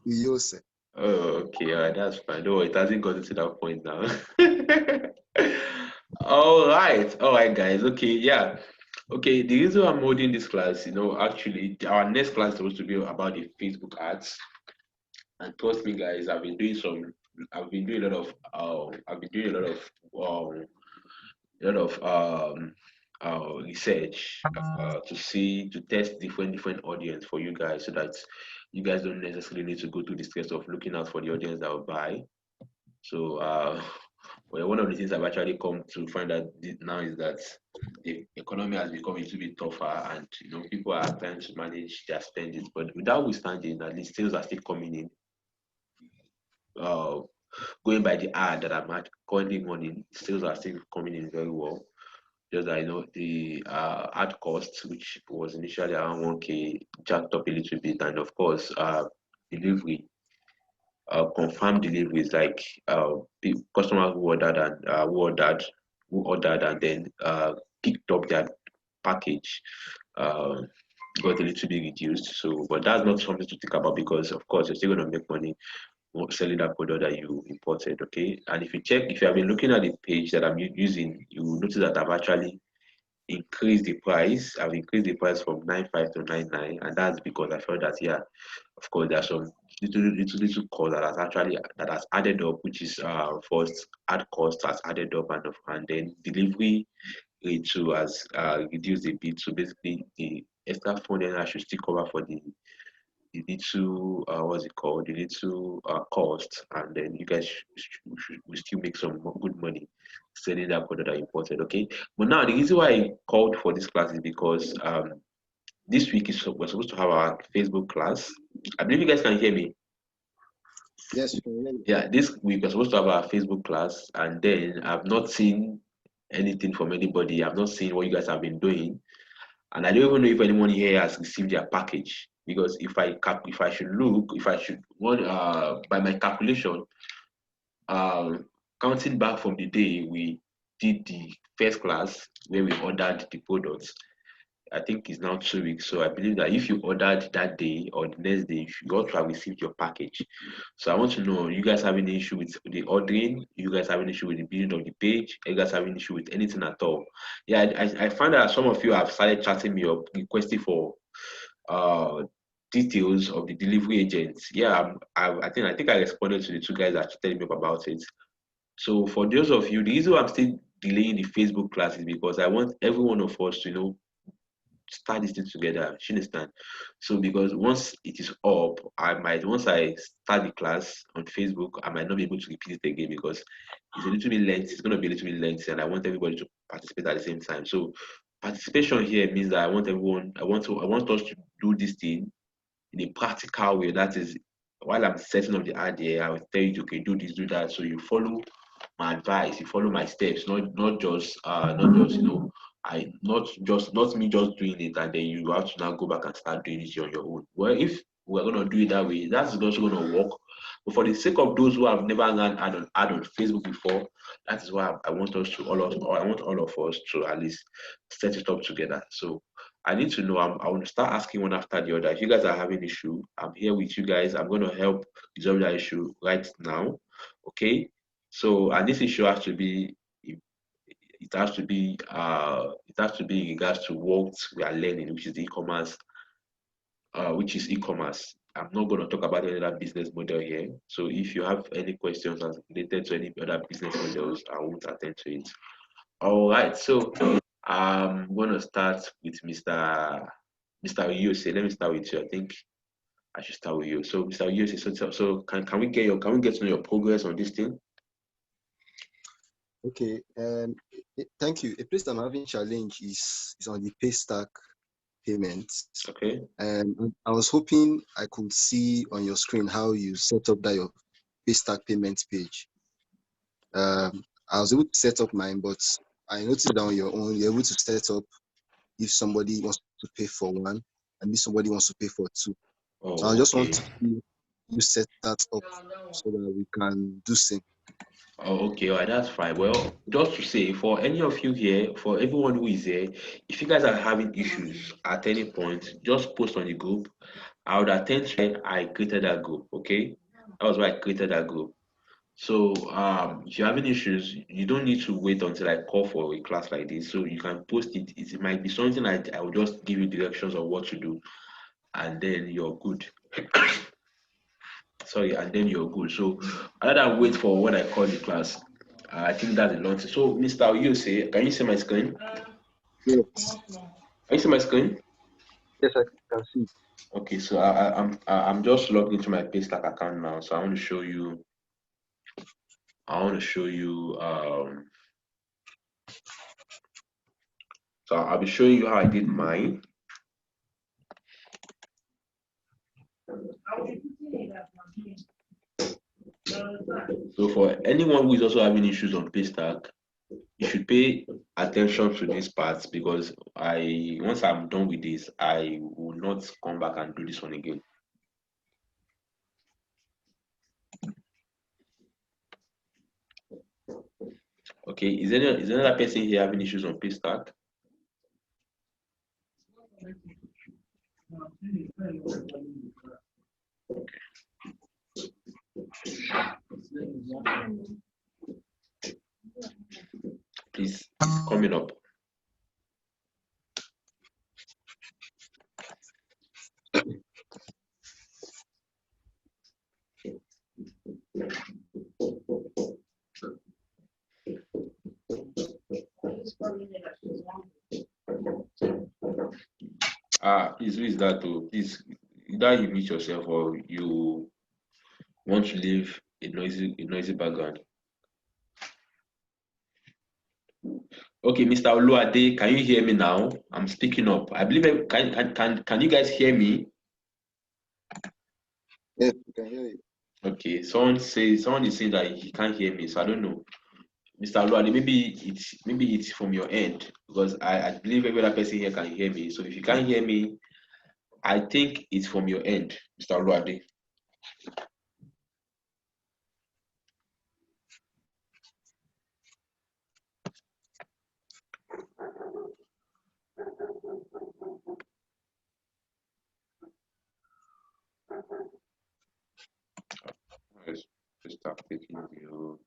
Uyose. Oh, okay, that's fine. No, it hasn't gotten to that point now. All right, guys. Okay, yeah. Okay, the reason I'm holding this class, actually, our next class is supposed to be about the Facebook ads. And trust me, guys, I've been doing a lot of, I've been doing a lot of research to test different audience for you guys, so that you guys don't necessarily need to go through the stress of looking out for the audience that will buy. So, well, one of the things I've actually come to find out now is that the economy has become a little bit tougher, and people are trying to manage their spending. But without withstanding, at least sales are still coming in. Uh, Going by the ad that I'm currently running, sales are still coming in very well. Just that the ad cost, which was initially around 1K, jacked up a little bit, and of course, delivery, confirmed deliveries, like customers who ordered and then picked up their package, uh, got a little bit reduced. So, but that's not something to think about, because of course you're still going to make money selling that product that you imported. Okay, and if you have been looking at the page that I'm using, you will notice that I've actually increased the price. I've increased the price from 95 to 99, and that's because I felt that, yeah, of course, there's some little cost that has added up, which is first ad cost has added up, and then delivery rate too has reduced a bit. So basically, the extra phone then I should still cover for the little what's it called, the little cost, and then you guys will still make some good money selling that product that I imported. Okay, but now the reason why I called for this class is because this week we're supposed to have our Facebook class. I believe you guys can hear me. Yes, you can hear me. Yeah, this week we're supposed to have our Facebook class, and then I've not seen anything from anybody. I've not seen what you guys have been doing, and I don't even know if anyone here has received their package. Because if I should look, if I should want by my calculation, counting back from the day we did the first class where we ordered the products, I think it's now 2 weeks. So I believe that if you ordered that day or the next day, you ought to have received your package. So I want to know, you guys have any issue with the ordering? You guys have any issue with the building of the page? You guys have any issue with anything at all? Yeah, I find that some of you have started chatting me up, requesting for uh details of the delivery agents. Yeah, I think I responded to the two guys that chatted me up about it. So for those of you, the reason why I'm still delaying the Facebook class is because I want every one of us to start this thing together. You understand? So because once it is up, once I start the class on Facebook, I might not be able to repeat it again, because it's a little bit lengthy. It's going to be a little bit lengthy, and I want everybody to participate at the same time. So participation here means that I want us to do this thing in a practical way. That is, while I'm setting up the idea, I will tell you, okay, do this, do that. So you follow my advice, you follow my steps, not just not me just doing it, and then you have to now go back and start doing it on your own. Well, if we're gonna do it that way, that's also gonna work. But for the sake of those who have never learned ad on Facebook before, that is why I want I want all of us to at least set it up together. So I need to know. I want to start asking one after the other. If you guys are having issue, I'm here with you guys. I'm going to help resolve that issue right now. Okay. So, and this issue has to be, it has to be in regards to what we are learning, which is e-commerce, I'm not going to talk about any other business model here. So if you have any questions as related to any other business models, I won't attend to it. All right. So I'm going to start with Mr. Uyose. Let me start with you. I think I should start with you. So Mr. Uyose, so can we get to know your progress on this thing? Okay. Thank you. A place I'm having challenge is on the Paystack payments. Okay. And I was hoping I could see on your screen how you set up that your Paystack payments page. I was able to set up mine, but I noticed that on your own, you're able to set up if somebody wants to pay for one and if somebody wants to pay for two. Oh, so I just okay. want to see you set that up so that we can do same. Oh, okay, all right, that's fine. Well, just to say, for any of you here, for everyone who is here, if you guys are having issues at any point, just post on the group, I would attend to I created that group. Okay, that was why I created that group. So if you're having issues, you don't need to wait until I call for a class like this. So you can post it. It might be something I will just give you directions of what to do, and then you're good. Sorry, and then you're good. So rather than wait for when I call the class, I think that's a long thing. So Mr. You say, can you see my screen? Yes. Can you see my screen? Yes, I can see. Okay, so I'm just logged into my Paystack account now. So I want to show you. I want to show you. So I'll be showing you how I did mine. So for anyone who is also having issues on Paystack, you should pay attention to this part because once I'm done with this, I will not come back and do this one again. Okay, is there another person here having issues on Paystack? Please, it's coming up. Please, who is that? Please, either you mute yourself or you want to leave a noisy background. Okay, Mr. Oluwade, can you hear me now? I'm speaking up. I believe can you guys hear me? Yes, we can hear you. Okay, someone is saying that he can't hear me, so I don't know. Mr. Oluwade, maybe it's from your end because I believe every other person here can hear me. So if you can't hear me, I think it's from your end, Mr. Oluwade. Let's start taking you.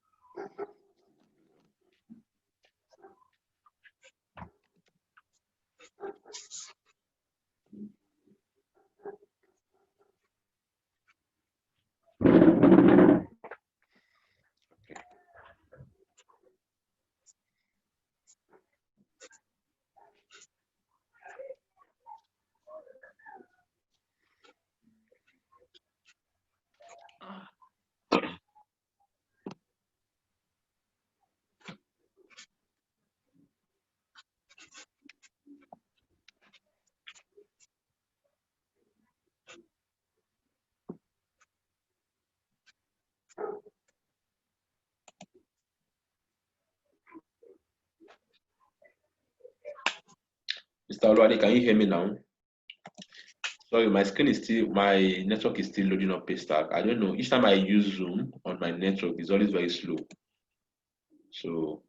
Mr. Oluwade, can you hear me now? Sorry, my network is still loading up Paystack. I don't know. Each time I use Zoom on my network, it's always very slow. So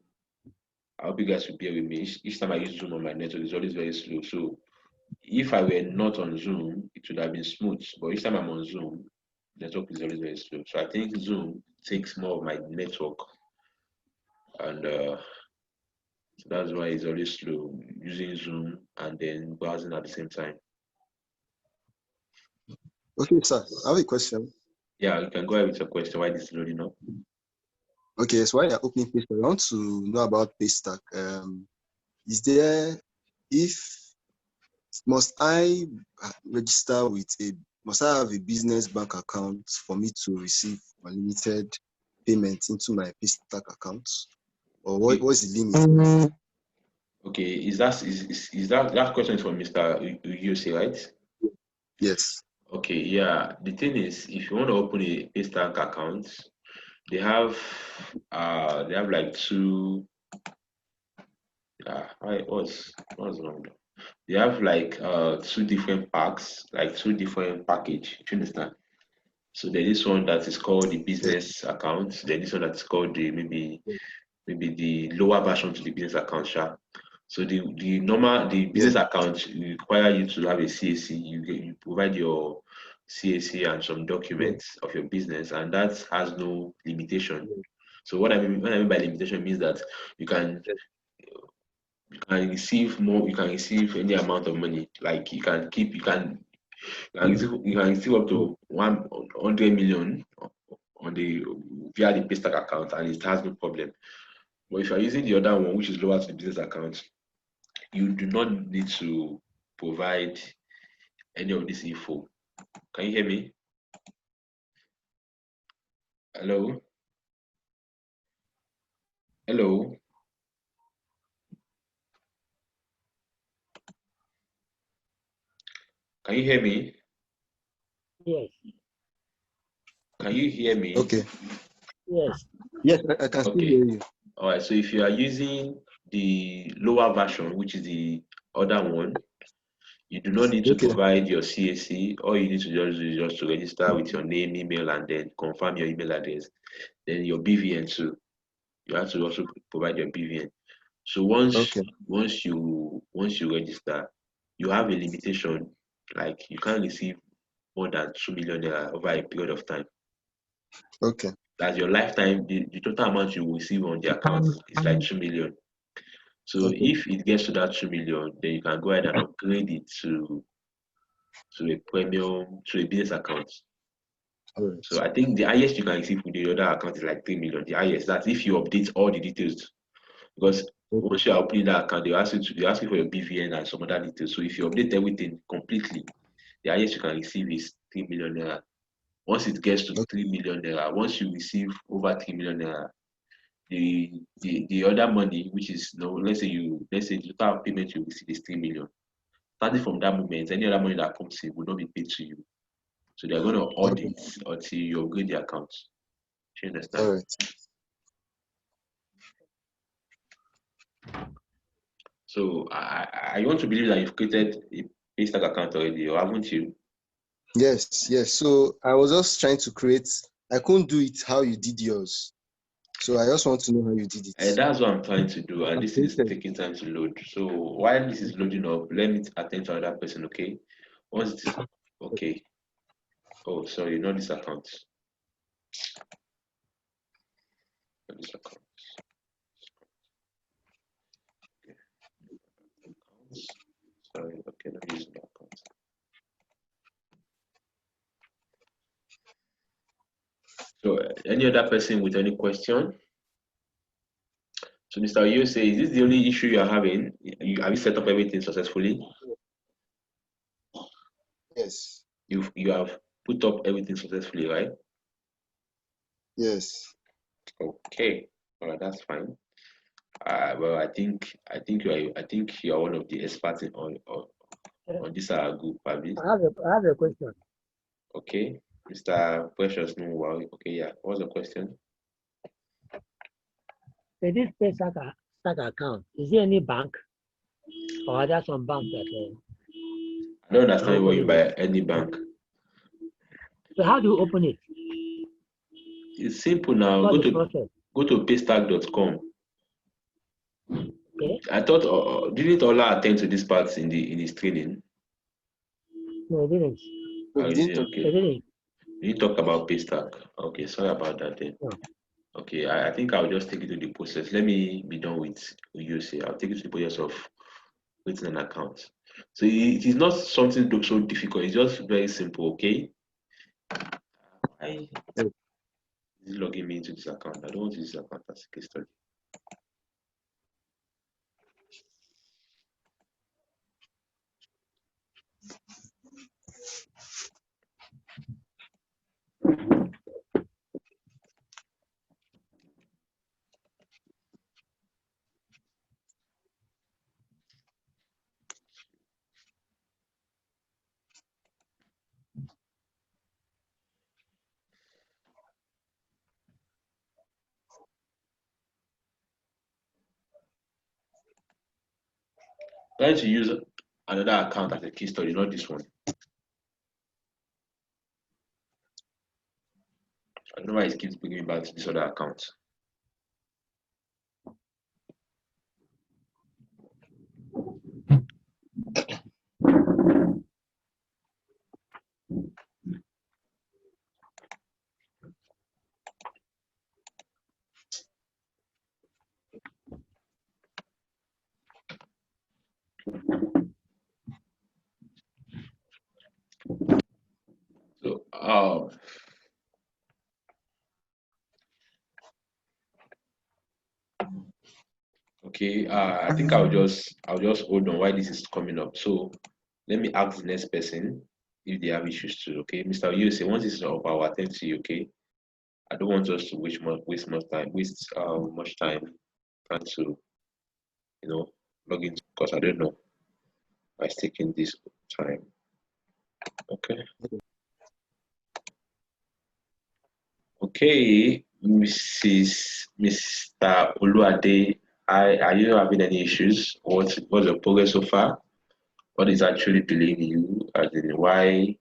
I hope you guys will bear with me. Each time I use Zoom on my network, it's always very slow. So if I were not on Zoom, it would have been smooth. But each time I'm on Zoom, network is always very slow. So I think Zoom takes more of my network, and so that's why it's always slow using Zoom and then browsing at the same time. Okay, sir. I have a question. Yeah, you can go ahead with your question. Why this is loading up? Okay, so while you're opening Paystack, I want to know about Paystack. Is there, if must I register with must I have a business bank account for me to receive unlimited payment into my Paystack account, or what's the limit? Okay, is that question is from Mr. Uyose, right? Yes. Okay, yeah. The thing is, if you want to open a Paystack account, they have like two. What's wrong? They have like two different packs, like two different package. You understand? So there is one that is called the Yes. business account. There is one that is called the maybe the lower version to the business account. Sha. So the business account require you to have a CAC. You provide your CAC and some documents of your business, and that has no limitation. So what I mean by limitation means that you can receive more. You can receive any amount of money. Like you can keep. You can receive up to 100 million on the via the Paystack account, and it has no problem. But if you are using the other one, which is lower to the business account, you do not need to provide any of this info. Can you hear me? Hello? Hello? Can you hear me? Yes. Can you hear me? Okay. Yes. Yes, I can still hear you. All right. So if you are using the lower version, which is the other one, you do not need to provide your CAC. All you need to just do is just to register with your name, email, and then confirm your email address. Then your BVN too. You have to also provide your BVN. So once you register, you have a limitation. Like you can't receive more than 2 million naira over a period of time. Okay. That's your lifetime. The total amount you will receive on the account is like 2 million. So if it gets to that 2 million, then you can go ahead and upgrade it to a premium, to a business account. Right. So I think the highest you can receive with the other account is like 3 million. The highest. That's if you update all the details. Because once you are opening that account, they ask you for your BVN and some other details. So if you update everything completely, the highest you can receive is 3 million naira. Once it gets to 3 million naira, once you receive over 3 million naira, the other money, which is let's say the total payment you receive is 3 million. Starting from that moment, any other money that comes in will not be paid to you. So they're going to audit until you upgrade the account. Do you understand? All right. So I want to believe that you've created a Paystack account already, or haven't you? Yes. So I was just trying to create. I couldn't do it how you did yours. So I just want to know how you did it. And that's what I'm trying to do, and this is taking time to load. So while this is loading up, let me attend to another person, okay? Once it is okay. Oh, sorry, not this account. Not this account. Okay. Sorry, okay, not using the account. So any other person with any question? So Mr. You say, is this the only issue you are having? Have you set up everything successfully? Yes. You have put up everything successfully, right? Yes. Okay. All right, that's fine. Well, I think you are one of the experts on this group, Pabi. I have a question. Okay, Mr. Precious, no, wow. Okay, yeah. What's the question? So this Paystack account, is there any bank or are there some bank that? I don't understand what you by any bank. So how do you open it? It's simple now. Go to paystack.com. Okay. I thought didn't Ola attend to this part in his training? No, it didn't. Okay. You talk about Paystack. Okay, sorry about that then. No. Okay, I think I'll just take you to the process. Let me be done with you say. I'll take you to the process of creating an account. So it is not something so difficult. It's just very simple, okay? Why is it logging me into this account? I don't want to use this account as a case study. I'm trying to use another account as a case study, not this one. I don't know why it keeps bringing me back to this other account. Um, okay, I think I'll just hold on while this is coming up. So let me ask the next person if they have issues too. Okay, Mr. Yuse, once this is up, I'll attend to you. Okay, I don't want us to waste much time trying to log in because I don't know why it's taking this time. Okay. Okay, Mr. Oluade, are you having any issues? What's your progress so far? What is actually delaying you? As in why?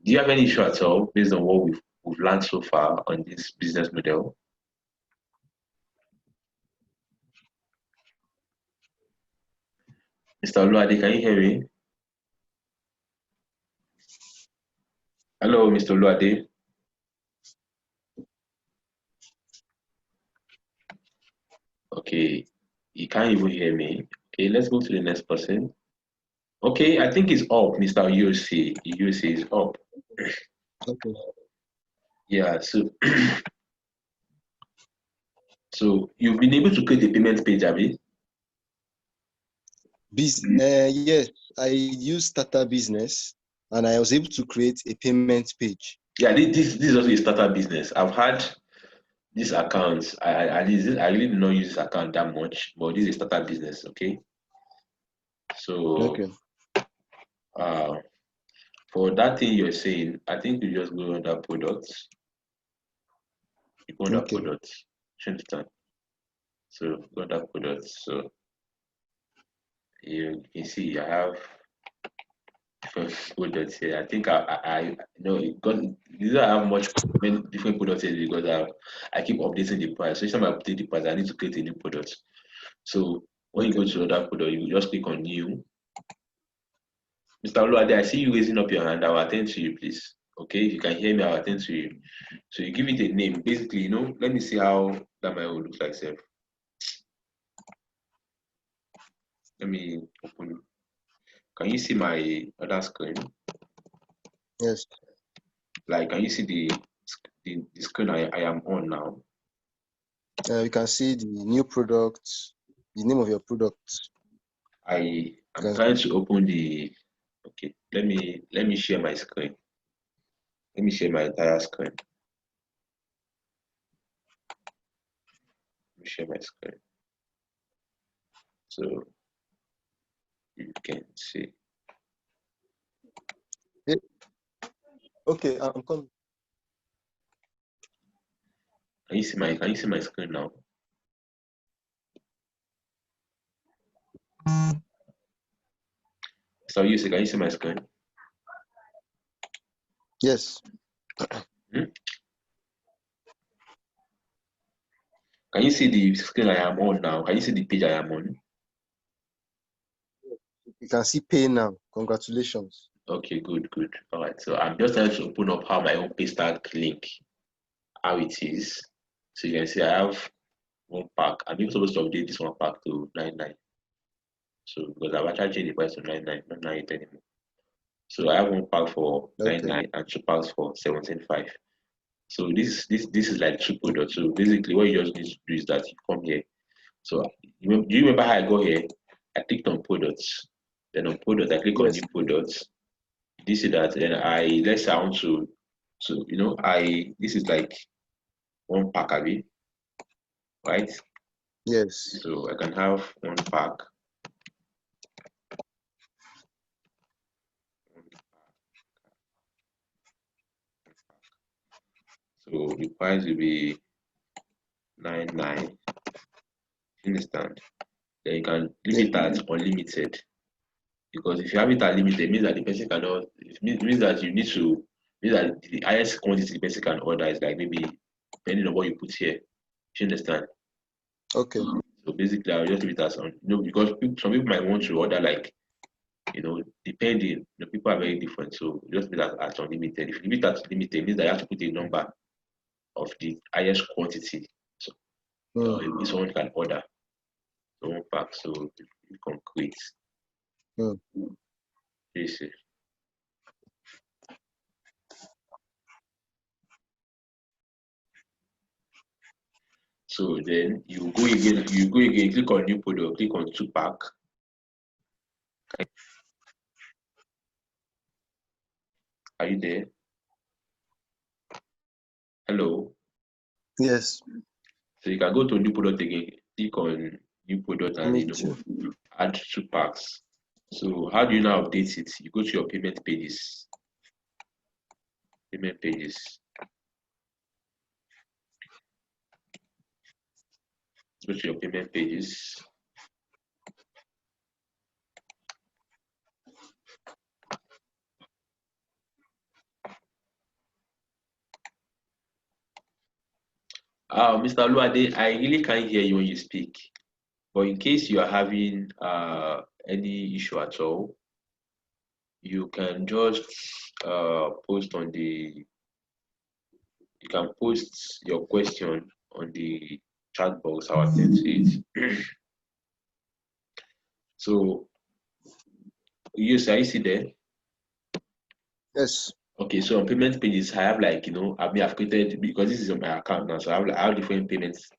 Do you have any issue at all based on what we've learned so far on this business model? Mr. Oluade, can you hear me? Hello, Mr. Oluade. Okay, you can't even hear me. Okay, let's go to the next person. Okay, I think it's up, Mr. UC. UC is up. Okay. Yeah, so you've been able to create a payment page, Abby? Yes, I used Starter Business and I was able to create a payment page. Yeah, this is also a startup business. I've had this account. I really do not use this account that much, but this is a startup business. Okay, so Okay. For that thing you're saying, I think you just go under products. You go under Okay. products. You understand? So go under products. So you can see I have different products here. I think I know because these I have many different products here because I keep updating the price. So each time I update the price, I need to create a new product. So when you go to other product, you just click on new. Mr. Oluwade, I see you raising up your hand. I'll attend to you, please. Okay, if you can hear me, I'll attend to you. So you give it a name. Basically, let me see how that my own looks like, sir. Let me open. Can you see my other screen? Yes. Like, can you see the screen I am on now? You can see the new product, the name of your product. I'm trying to open the. Okay, let me share my screen. Let me share my entire screen. Let me share my screen. So you can see. Okay, I'm coming. Can you see my screen now? So can you see my screen? Yes. Hmm? Can you see the screen I am on now? Can you see the page I am on? You can see pay now. Congratulations. Okay, good. All right. So I'm just trying to open up how my own paystack link, how it is. So you can see I have one pack. I'm even supposed to update this one pack to 99. So because I've actually changed the price to 99, not 98 anymore. So I have one pack for Okay. 99 and two packs for 17.5. So this is like two products. So basically what you just need to do is that you come here. So do you remember how I got here? I clicked on products. Then on products, I click on Yes. new products. This is that. Then let's say I want to this is like one pack of it, right? Yes. So I can have one pack. So the price will be 99. Understand? Then you can leave it at unlimited. Because if you have it at limited, it means that the person cannot. It means that you need to. Means that the highest quantity the person can order is like maybe depending on what you put here. You understand? Okay. So basically, I'll just leave it as because some people might want to order like depending. The people are very different, so just leave it at unlimited. If you leave it at limited, it means that you have to put a number of the highest quantity. So if someone can order one pack, so you can create. You see. So then you go again, click on new product, click on 2-pack. Are you there? Hello? Yes. So you can go to new product again, click on new product and Me too. add 2 packs. So how do you now update it? You go to your payment pages. Payment pages. Go to your payment pages. Mr. Luade, I really can't hear you when you speak. But in case you are having any issue at all, you can just post on the. You can post your question on the chat box. I'll attend to it. So, yes, are you see there? Yes. Okay, so on payment pages, I have like I've created because this is on my account now, so I have different payments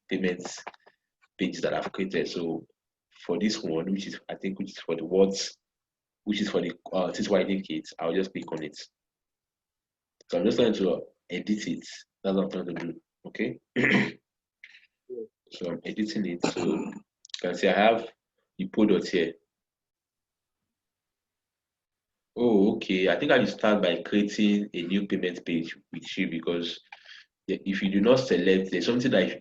pages that I've created. So for this one, which is for the words, which is for the teeth whitening kit, I'll just click on it. So I'm just trying to edit it. That's what I'm trying to do. Okay. So I'm editing it. So you can see I have the product here. Oh, okay. I think I will start by creating a new payment page with you because if you do not select, there's something that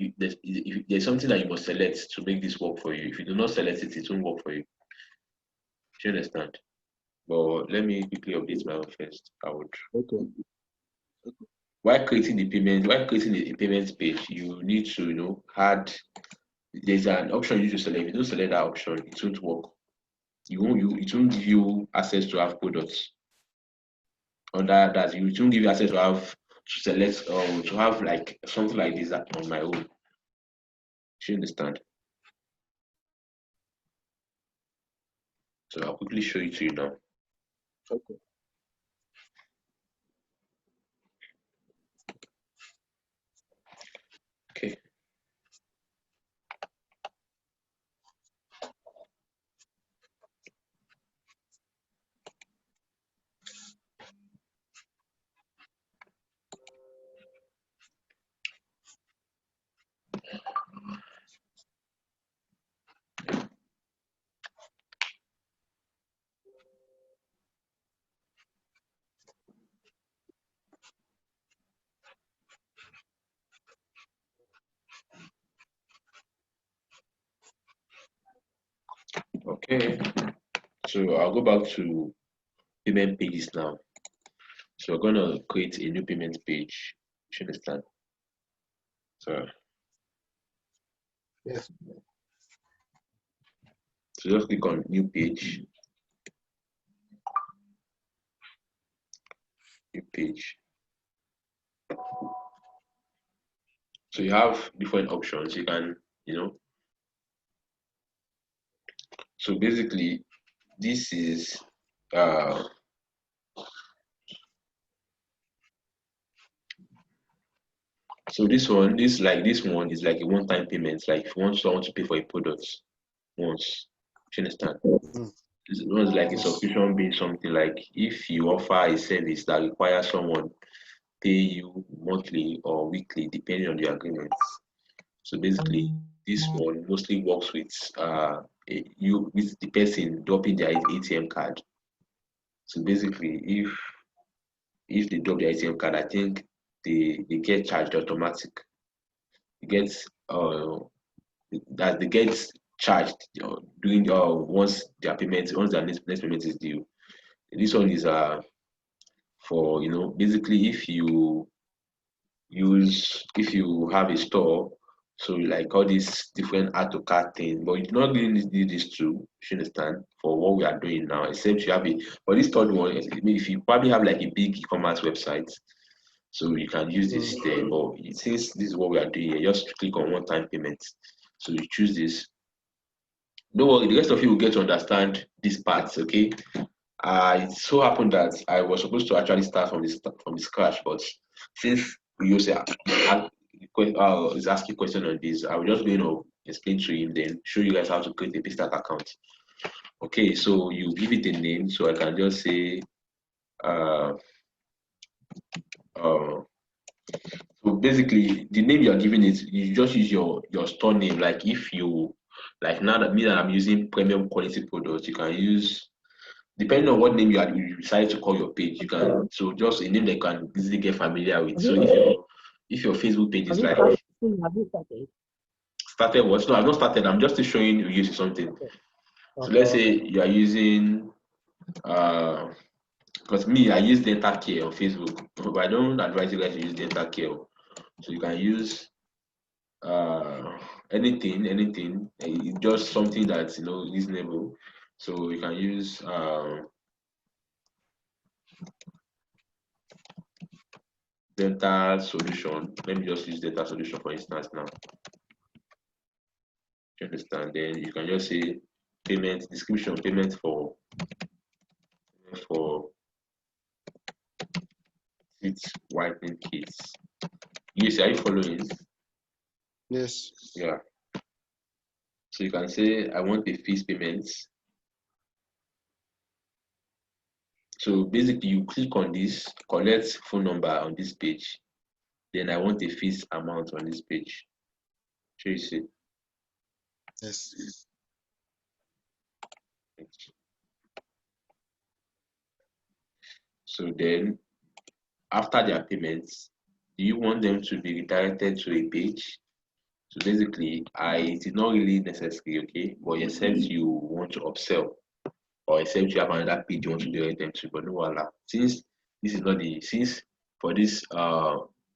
there's something that you must select to make this work for you. If you do not select it, it won't work for you. Do you understand? But let me quickly update my own first. I would. Okay. While creating the payment page, you need to add. There's an option you need to select. If you don't select that option, it won't work. It won't give you access to have products. Under that, it won't give you access to have to select or to have like something like this on my own. Do you understand? So I'll quickly show it to you now. Okay. Okay. Okay. So I'll go back to payment pages now. So we're gonna create a new payment page. Do you understand? So Yes. just click on new page. New page. So you have different options. You can, so basically this is so this one is like a one-time payment. Like if you want someone to pay for a product once, do you understand? This one is like a subscription based something like if you offer a service that requires someone pay you monthly or weekly depending on the agreement. So basically this one mostly works with with the person dropping their ATM card. So basically if they drop their ATM card, I think they get charged automatic. It gets that they get charged during once their next payment is due. This one is for basically if you have a store, so like all these different add to cart thing, but you do not really need these two, you understand, for what we are doing now, except you have for this third one, if you probably have like a big e-commerce website, so you can use this there. But since this is what we are doing here, just click on one-time payment. So you choose this. Don't worry, the rest of you will get to understand these parts, okay? It so happened that I was supposed to actually start from the scratch, but since we use is asking question on this, I will just going to explain to him, then show you guys how to create a Paystack account. Okay, so you give it a name. So I can just say, uh, so basically the name you are giving it, you just use your store name. Like if you, like now that I'm using premium quality products, you can use, depending on what name you decide to call your page, you can, so just a name that you can easily get familiar with. So if your Facebook page is like Have you started? started what? No, I've not started. I'm just showing you use something. Okay. So let's say you are using because me, I use dental care on Facebook, but I don't advise you guys to use dental care. So you can use anything, just something that's reasonable. So you can use dental solution. Let me just use dental solution for instance now. You understand? Then you can just say payment description, payment for teeth whitening kits. Yes, are you following? Yes. Yeah. So you can say I want a fees payment. So basically you click on this, collect phone number on this page. Then I want a fees amount on this page. So you see. Yes. So then after their payments, do you want them to be redirected to a page? So basically, it is not really necessary, okay? But except you want to upsell, or except you have another page you want to direct them to, but no wala. Since this is not since for this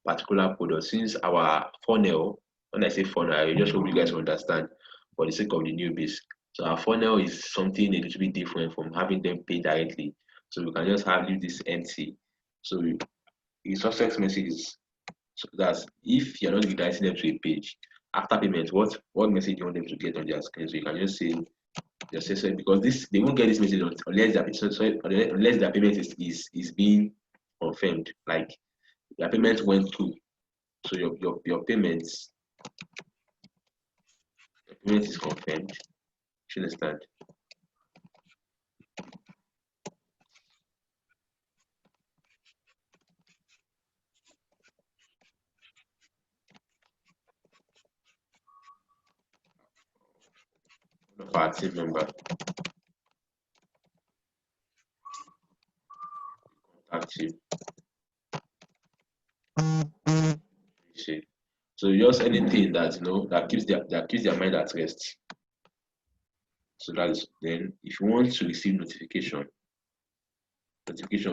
particular product, since our funnel, when I say funnel, I just hope you guys understand for the sake of the newbies. So our funnel is something a little bit different from having them pay directly. So we can just leave this empty. So the success message is, so that's if you're not redirecting them to a page after payment, what message you want them to get on their screen. So you can just say because they won't get this message unless their payment is being confirmed. Like their payment went through. So your payment is confirmed. You understand? One of our team member contact you. See. So just anything that that keeps their mind at rest. So that is then if you want to receive notification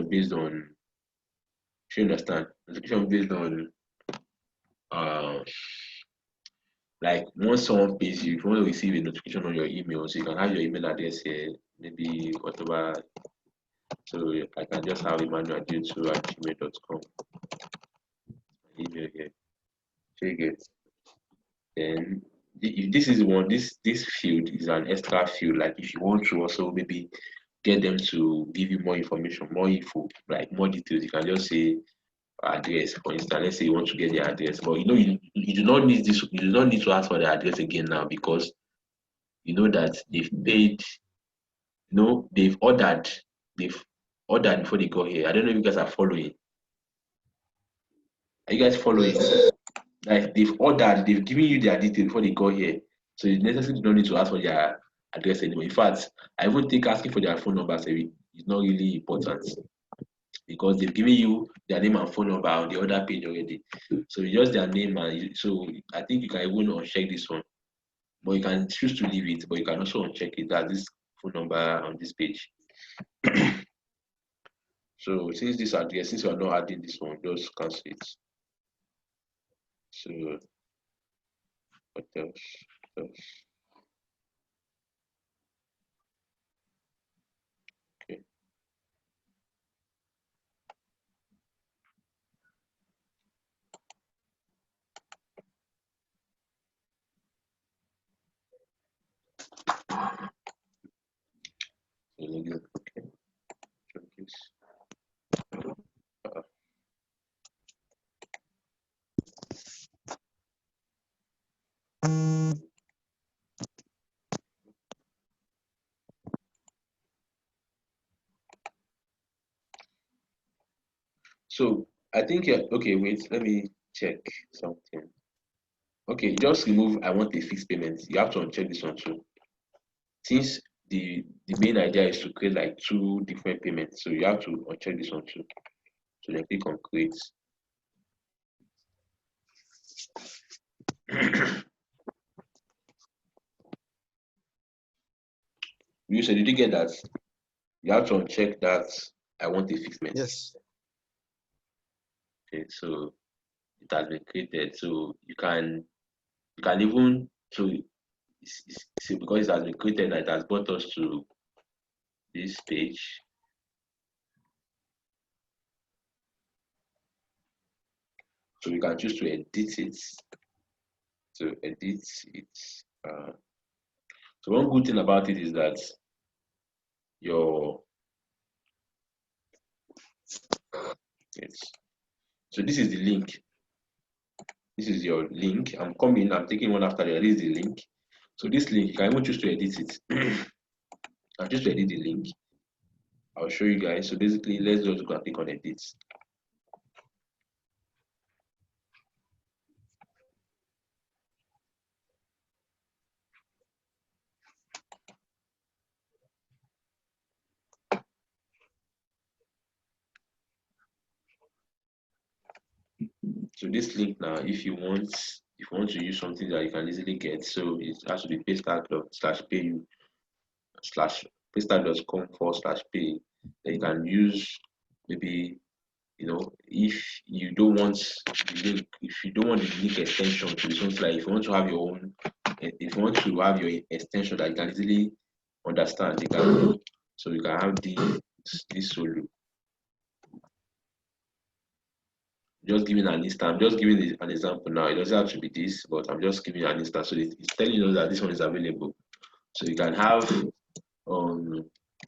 based on, you understand, notification based on uh like once someone pays you, if you want to receive a notification on your email, so you can have your email address here, maybe whatever. So I can just have emmanuel@gmail.com email here. So you get, then if this is one, this field is an extra field. Like if you want to also maybe get them to give you more information, more info, like more details, you can just say address. For instance, let's say you want to get their address, but you do not need this. You do not need to ask for the address again now because you know that they've paid. They've ordered before they got here. I don't know if you guys are following. Are you guys following? Yes. Like they've ordered, they've given you their details before they got here. So you necessarily don't need to ask for their address anymore. In fact, I even think asking for their phone number is not really important because they've given you their name and phone number on the other page already. So it's just their name so I think you can even uncheck this one. But you can choose to leave it, but you can also uncheck it. That this phone number on this page. So since since you are not adding this one, just cancel it. So what else? Okay. Okay. So this. Uh, So I think okay, wait, let me check something. Okay, just remove I want a fixed payment. You have to uncheck this one too. Since the main idea is to create like two different payments, so you have to uncheck this one too. So then click on create. You said, did you get that? You have to uncheck that I want a fixed payment. Yes. Okay, so it has been created. So you can even see because it has been created, it has brought us to this page. So we can choose to edit it. So edit it. So one good thing about it is that your yes. So this is the link. This is your link. I'm coming. I'm taking one after the other. This is the link. So this link, you can even choose to edit it. I'll choose to edit the link. I'll show you guys. So basically, let's just go and click on edit. So this link now, if you want to use something that you can easily get, so it has to be paystack.slash/payu slash paystack.com/pay. Then you can use maybe if you don't want the link, if you don't want the link extension to be something like if you want to have your own, if you want to have your extension that you can easily understand, you can so you can have this solo. Just giving an instance. I'm just giving an example now. It doesn't have to be this, but I'm just giving you an instance. So it's telling you that this one is available. So you can have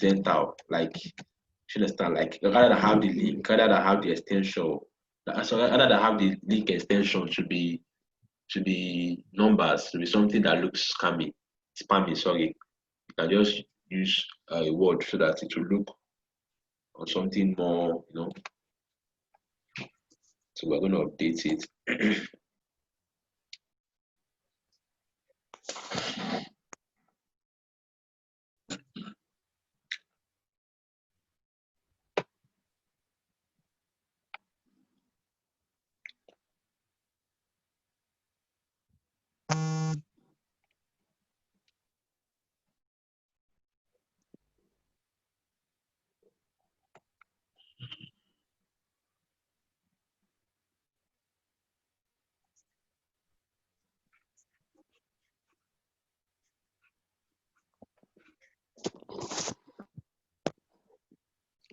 dental, like you understand, like rather than have the link, rather than have the extension, so rather than have the link extension to be numbers, to be something that looks spammy, sorry. You can just use a word so that it will look on something more, so we're going to update it.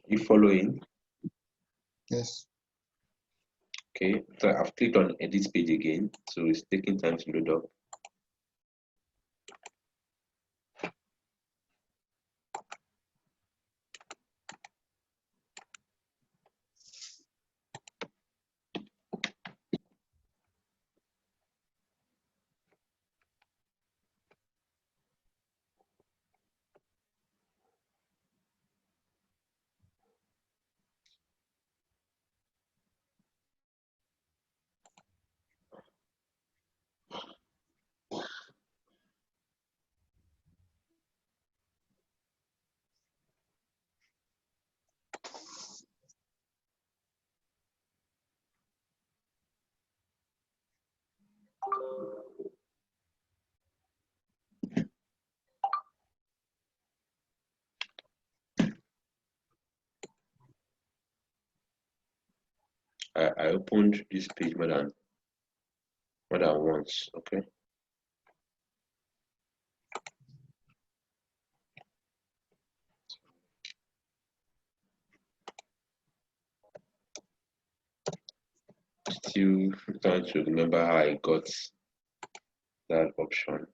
You following? Yes. Okay, so I've clicked on edit page again, so it's taking time to load up. I opened this page more than once, okay? Still trying to remember how I got that option.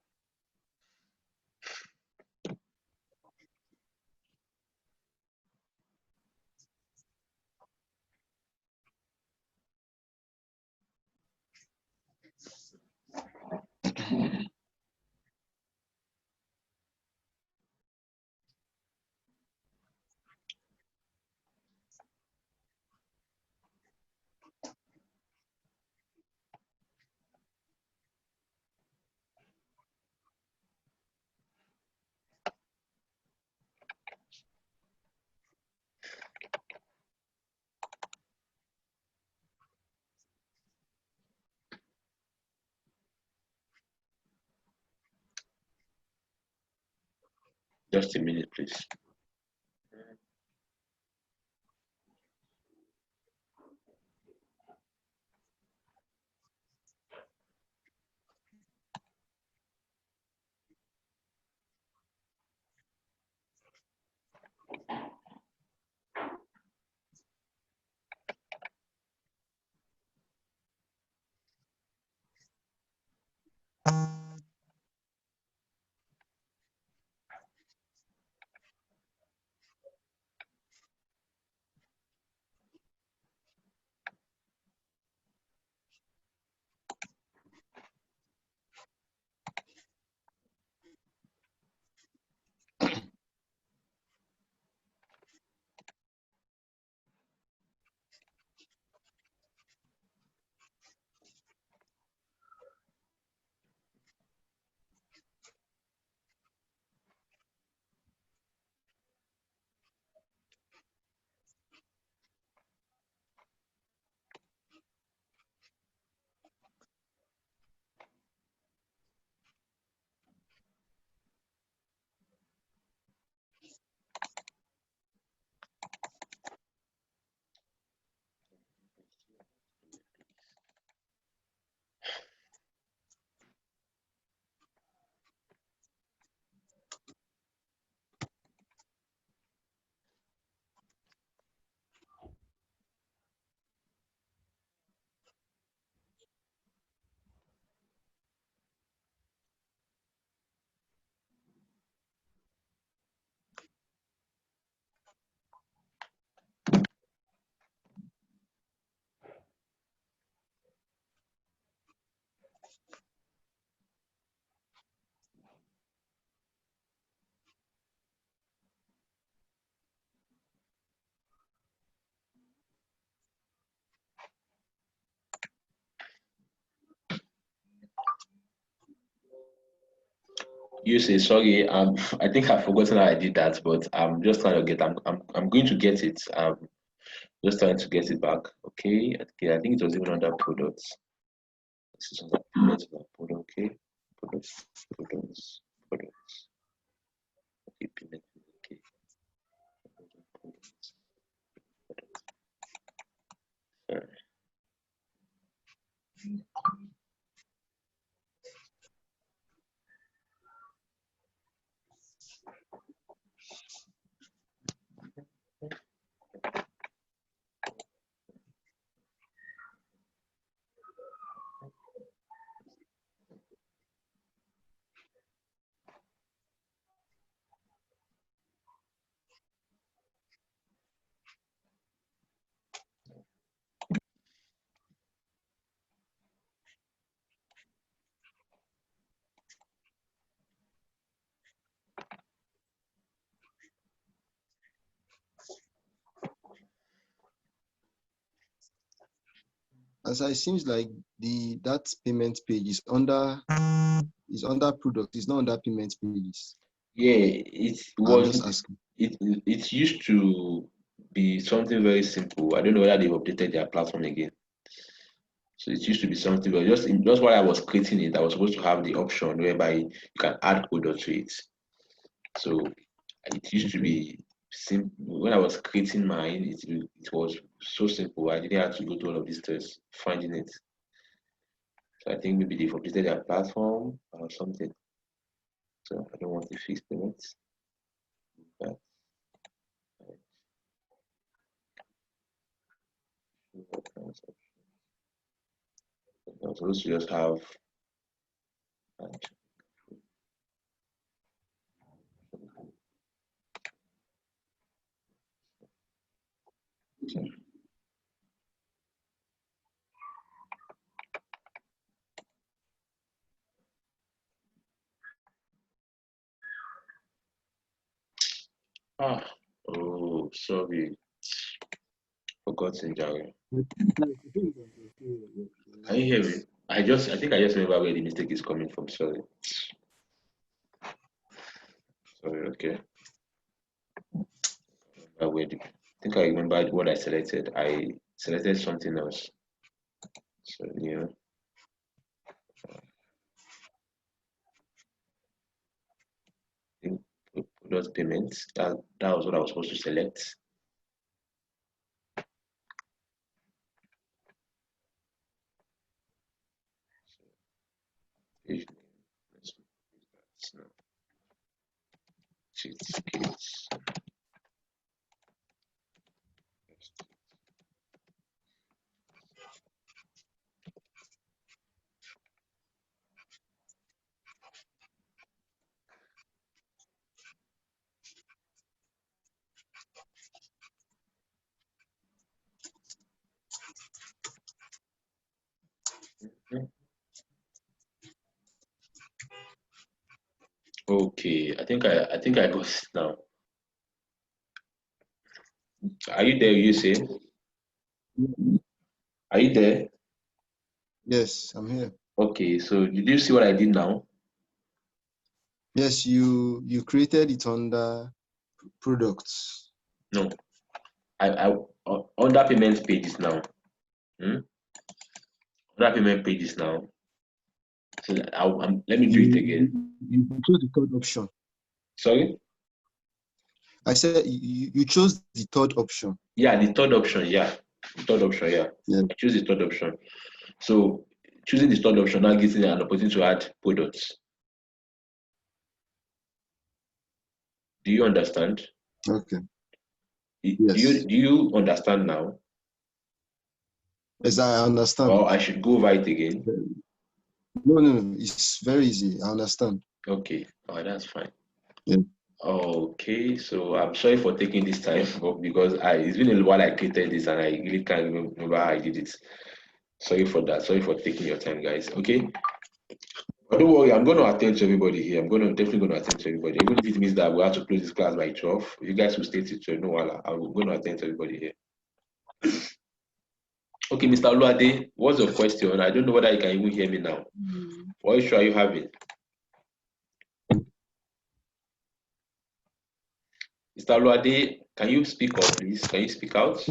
Just a minute, please. You say sorry. I think I've forgotten how I did that, but I'm just trying to get. I'm going to get it. Just trying to get it back. Okay. Okay. I think it was even under products. This is under payments of product. Okay. Products. Products. Products. Okay. Payment. Okay. Products. Sorry. As it seems like that payment page is under product. It's not under payment pages. Yeah, it I'm was. just asking. It used to be something very simple. I don't know whether they've updated their platform again. So it used to be something, but just while I was creating it, I was supposed to have the option whereby you can add code to it. So it used to be simple. When I was creating mine, it was so simple. I didn't have to go to all of these tests finding it. So I think maybe they've updated their platform or something. So I don't want to fix payments. But I was supposed to just have. Ah, oh, sorry, forgotten, Jerry. Can you hear me? I think I just remember where the mistake is coming from. Sorry. Sorry, okay. I think I remembered what I selected. I selected something else. So, yeah. I think product payments. That was what I was supposed to select. Page name. Let's use that now. Certificates. Okay, I think I got it now. Are you there, you say? Are you there? Yes, I'm here. Okay, so did you see what I did now? Yes, you created it under products. No, I on that payment pages now. On that payment pages now. So let me do it again. You chose the third option. Sorry? I said you chose the third option. Yeah, the third option. Yeah, the third option. Yeah, Yeah. I choose the third option. So choosing the third option now gives me an opportunity to add products. Do you understand? Okay. Do Yes. you understand now? Yes, I understand. Or I should go over it again? No. It's very easy. I understand. Okay. Oh, that's fine. Yeah. Okay, so I'm sorry for taking this time, but because it's been a while I created this and I really can't remember how I did it. Sorry for that. Sorry for taking your time, guys. Okay. But don't worry, I'm going to attend to everybody here. Definitely going to attend to everybody. Even if it means that we have to close this class by 12, you guys will stay till 12. No, I'm going to attend to everybody here. Okay, Mr. Oluade, what's your question? I don't know whether you can even hear me now. What issue are you having? Mr. Oluade, can you speak up, please? Can you speak out?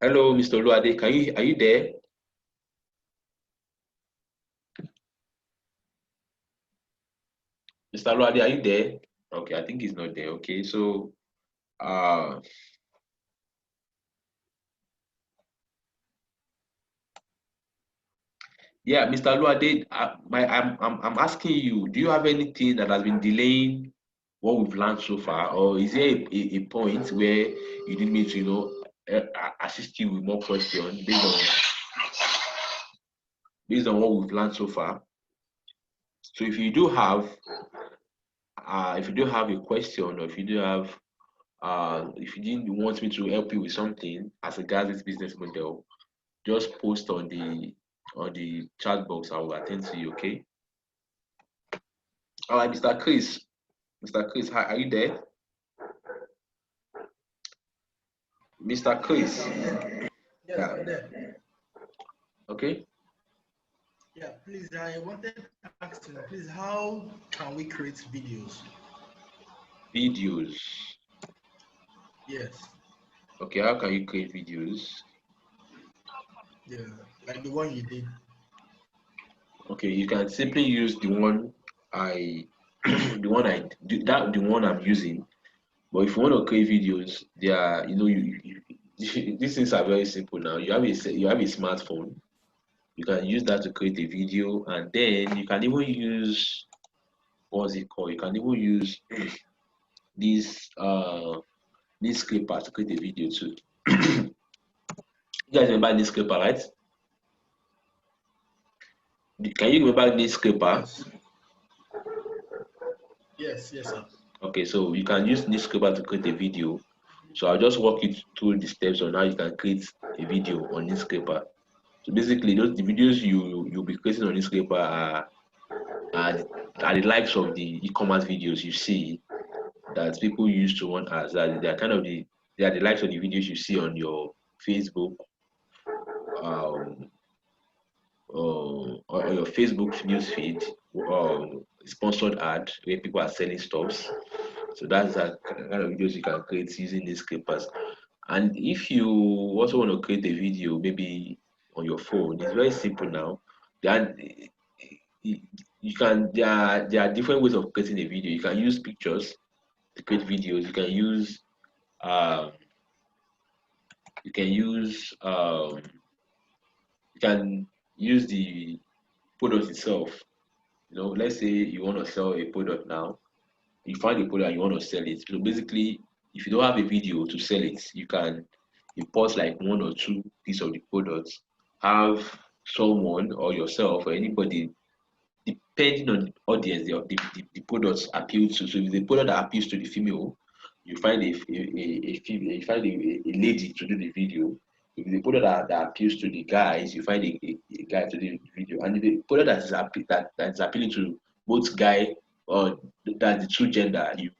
Hello, Mr. Oluade, are you there? Mr. Oluade, are you there? Okay, I think he's not there. Okay, so yeah, Mr. Oluade, I'm asking you, do you have anything that has been delaying what we've learned so far, or is there a point where you need me to, assist you with more questions based on what we've learned so far? So if you do have a question, or if you didn't want me to help you with something as regards this business model, just post on the chat box. I will attend to you. Okay. All right, Mr. Chris. Mr. Chris, hi, are you there? Mr. Chris. Yes, I'm there. Okay. Yeah, please, I wanted to ask you, please, how can we create videos? Videos. Yes. Okay, how can you create videos? Yeah, like the one you did. Okay, you can simply use the one the one I'm using. But if you want to create videos, they are, these things are very simple now. You have a smartphone. You can use that to create a video, and then you can even use, what's it called? You can even use this scraper to create a video too. You guys remember this scraper, right? Can you remember this scraper? Yes, sir. Okay, so you can use this scraper to create a video. So I'll just walk you through the steps on how you can create a video on this scraper. So basically, the videos you'll be creating on this scraper are the likes of the e-commerce videos you see that people used to want as that they are the likes of the videos you see on your Facebook, or your Facebook newsfeed, sponsored ad where people are selling stuffs. So that's the kind of videos you can create using these scrapers. And if you also want to create a video, maybe on your phone, it's very simple now. you can there are different ways of creating a video. You can use pictures to create videos. Um you can use you can use the product itself. You know, let's say you want to sell a product now. You find a product and you want to sell it. So basically, if you don't have a video to sell it, you can import like one or two pieces of the product, have someone or yourself or anybody, depending on the audience the products appeal to. So if the product that appeals to the female, you find a female, you find a lady to do the video. If the product that appeals to the guys, you find a guy to do the video. And if the product that is appealing to both guy or that the two gender, you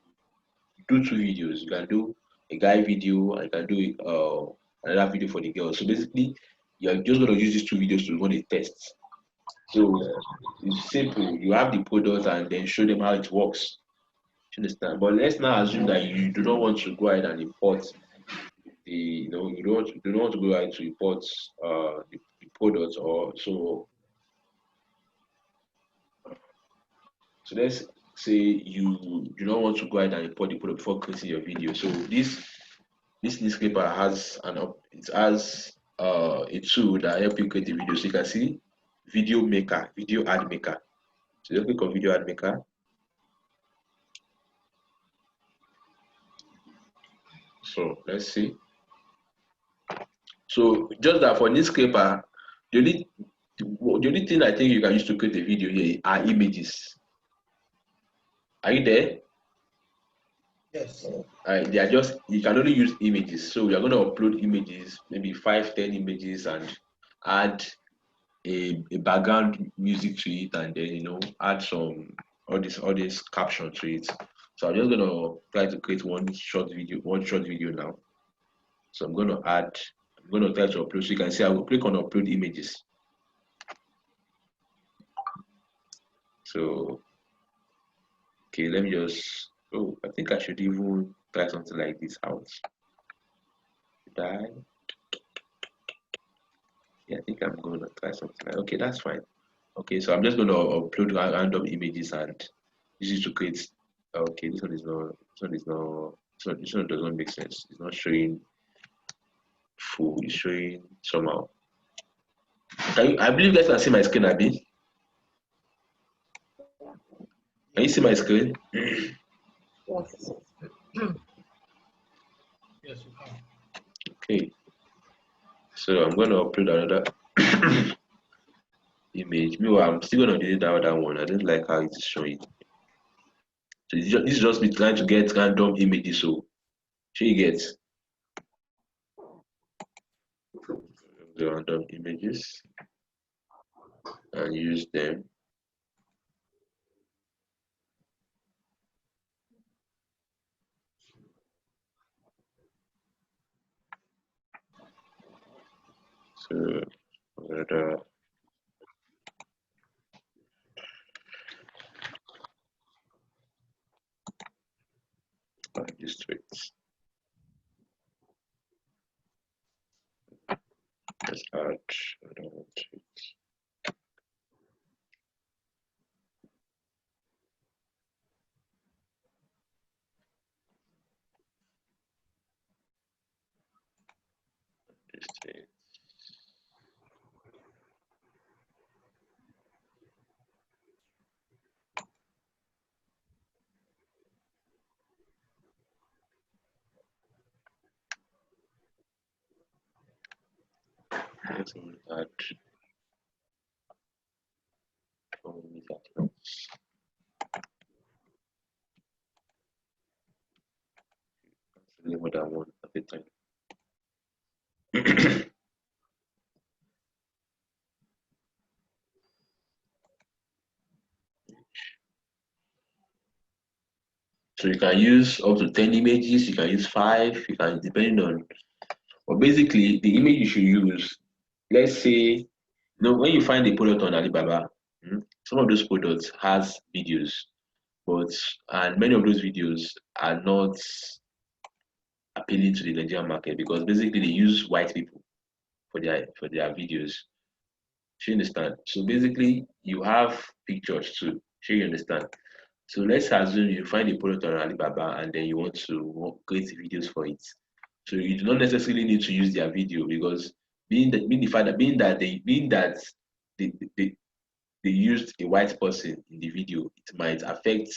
do two videos. You can do a guy video and you can do another video for the girl. So basically, you're just gonna use these two videos to run a test. So it's simple. You have the product and then show them how it works. You understand? But let's now assume that you do not want to go ahead and import you don't want to go ahead to import the product or so. So let's say you do not want to go ahead and import the product before creating your video. So this newspaper has it has a tool that help you create a video. So you can see video maker, video ad maker. So just click on video ad maker. So let's see. So just that for newspaper, the only thing I think you can use to create a video here are images. Are you there? Yes. They are just you can only use images. So we are going to upload images, maybe 5-10 images, and add a background music to it, and then add some all this caption to it. So I'm just going to try to create one short video now. So I'm going to try to upload. So you can see I will click on upload images. So okay, let me just I think I should even try something like this out. Should I? Yeah, I think I'm going to try something like okay, that's fine. Okay, so I'm just going to upload random images and use it to create. Okay, this one does not make sense. It's not showing full. It's showing somehow. I believe you guys can see my screen, Abby. Can you see my screen? Yes. Yes, you can. Okay. So I'm going to upload another image. Meanwhile, I'm still going to delete that other one. I don't like how it's showing. So this is just me trying to get random images. So you get the random images and use them. So another districts. Let's add another one to it. District. Let's add more than one at a time. So you can use up to 10 images, you can use 5, you can depending on but basically the image you should use, let's say when you find a product on Alibaba, some of those products has videos, and many of those videos are not appealing to the Nigerian market because basically they use white people for their videos. You understand? So basically, you have pictures too. You understand? So let's assume you find a product on Alibaba and then you want to create videos for it. So you do not necessarily need to use their video because being that they, they, they used a white person in the video, it might affect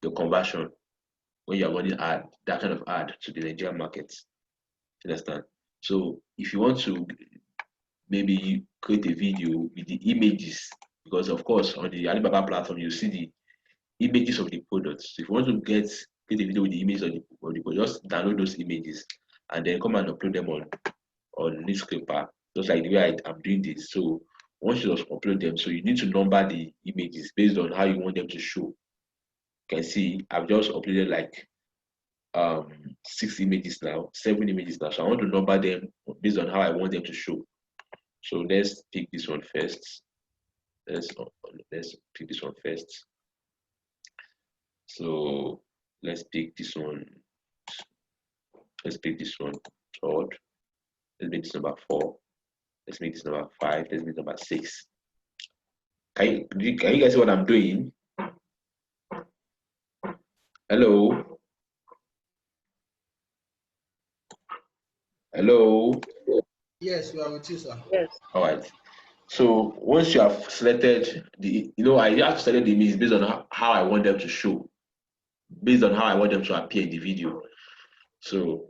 the conversion when you're running that kind of ad to the Nigerian market. You understand? So if you want to maybe create a video with the images, because of course on the Alibaba platform you see the images of the products. So if you want to create a video with the images of the product, just download those images and then come and upload them on newspaper, just like the way I'm doing this. So once you just upload them, so you need to number the images based on how you want them to show. You can see I've just uploaded like 6 images now, 7 images now. So I want to number them based on how I want them to show. So let's pick this one first. Let's pick this one first. So let's pick this one. Let's pick this one third. Let's make this number 4. Let's make this number 5. Let's make number 6. Can you guys see what I'm doing? Hello? Hello? Yes, we are with you, sir. Yes. All right. So once you have selected I have to select the images based on how I want them to show, based on how I want them to appear in the video. So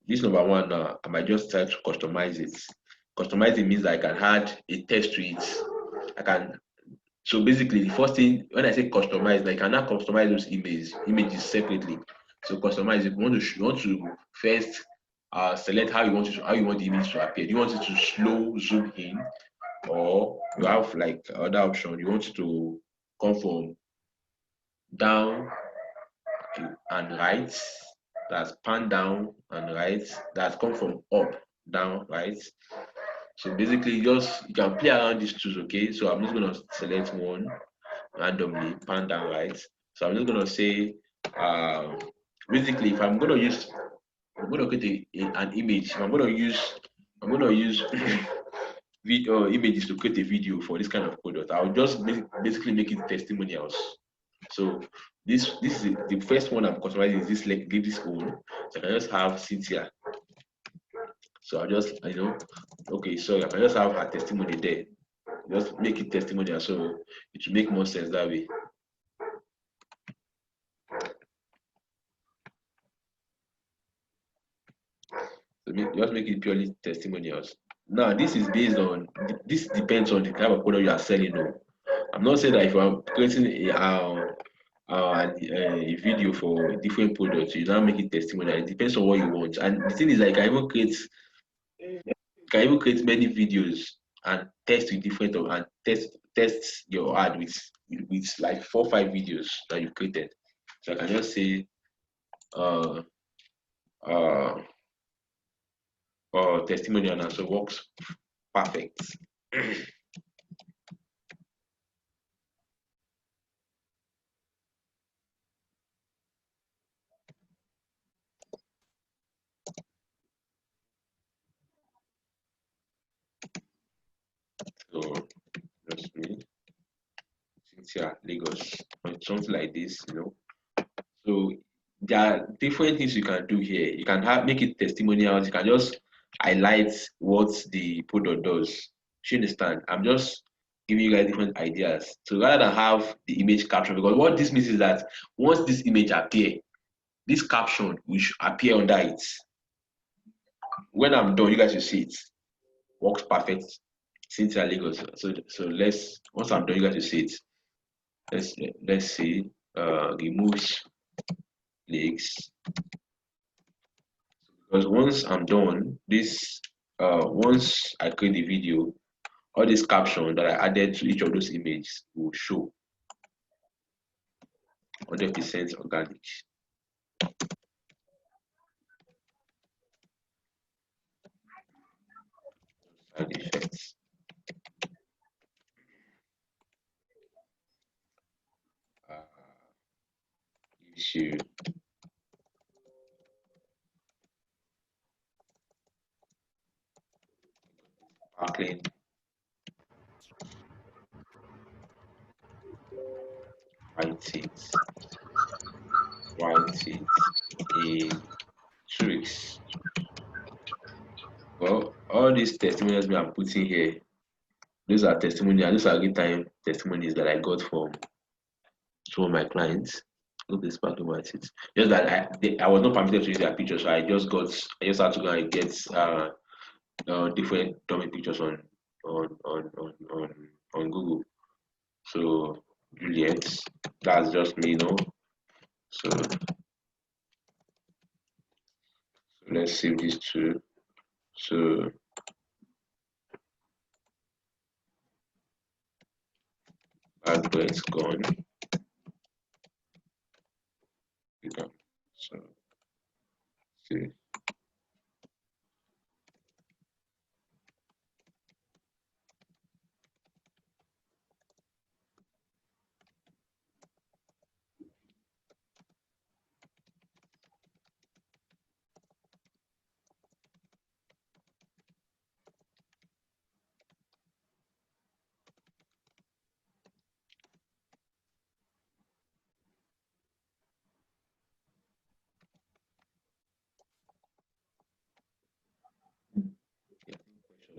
this number 1 now, I might just try to customize it. Customize it means I can add a text to it. So basically, the first thing when I say customize, I cannot customize those images separately. So customize it. You want to first select how you want the image to appear. Do you want it to slow zoom in, or you have like other option? You want it to come from down and right. That's pan down and right. That's come from up, down, right. So basically, you can play around these tools, okay? So I'm just gonna select one randomly, pan down right. So I'm just gonna say, basically, if I'm gonna create an image, I'm gonna use video images to create a video for this kind of product. I'll just basically make it testimonials. So this is the first one I'm customizing is this give this one. So I can just have Cynthia. So I'll just okay, so I can just have her testimony there. Just make it testimonial, so it will make more sense that way. So just make it purely testimonials. Now this depends on the type of product you are selling. No, I'm not saying that if I'm creating a video for different products, you now make it testimonial. It depends on what you want. And the thing is, like, can even create many videos and test with different and test your ad with like 4 or 5 videos that you created. So I can just say testimonial, and so works perfect. So just me, Cynthia, Lagos, or something like this, So there are different things you can do here. You can make it testimonials. You can just highlight what the product does. You understand? I'm just giving you guys different ideas. So rather than have the image caption, because what this means is that once this image appear, this caption will appear under it. When I'm done, you guys will see it. Works perfect. Cynthia Lagos. So once I'm done, you guys will see it. Let's see. Removes leaks. Because once I'm done, once I create the video, all this caption that I added to each of those images will show 100% organic. Side effects. Gives you sparkling write it in 2 weeks. Well, all these testimonials we are putting here, those are testimonials, those are real-time testimonies that I got from some of my clients. Look, they spoke about it. Just that I was not permitted to use their pictures, so I just had to go and get different dummy pictures on Google. So Juliet, that's just me, So let's save these two. So hardware is gone. So see.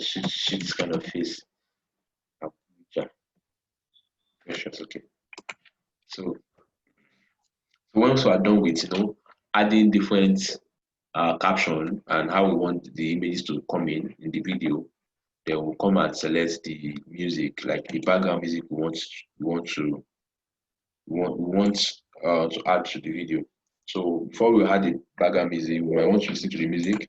She's kind of face. Yeah, precious. Okay. So once we are done with adding different caption and how we want the images to come in the video, then we'll come and select the music, like the background music we want to add to the video. So before we add the background music, we might want to listen to the music.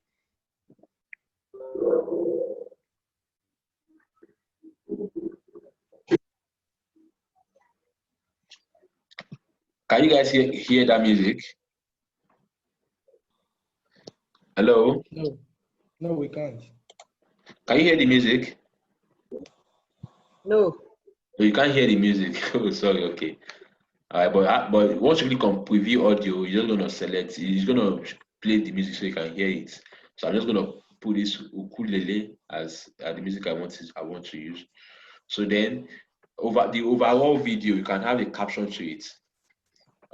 Can you guys hear that music? Hello? No, we can't. Can you hear the music? No. No, you can't hear the music. Oh, sorry. Okay. But once you click on preview audio, you're just gonna select. It's gonna play the music so you can hear it. So I'm just gonna put this ukulele as the music I want to use. So then, over the overall video, you can have a caption to it.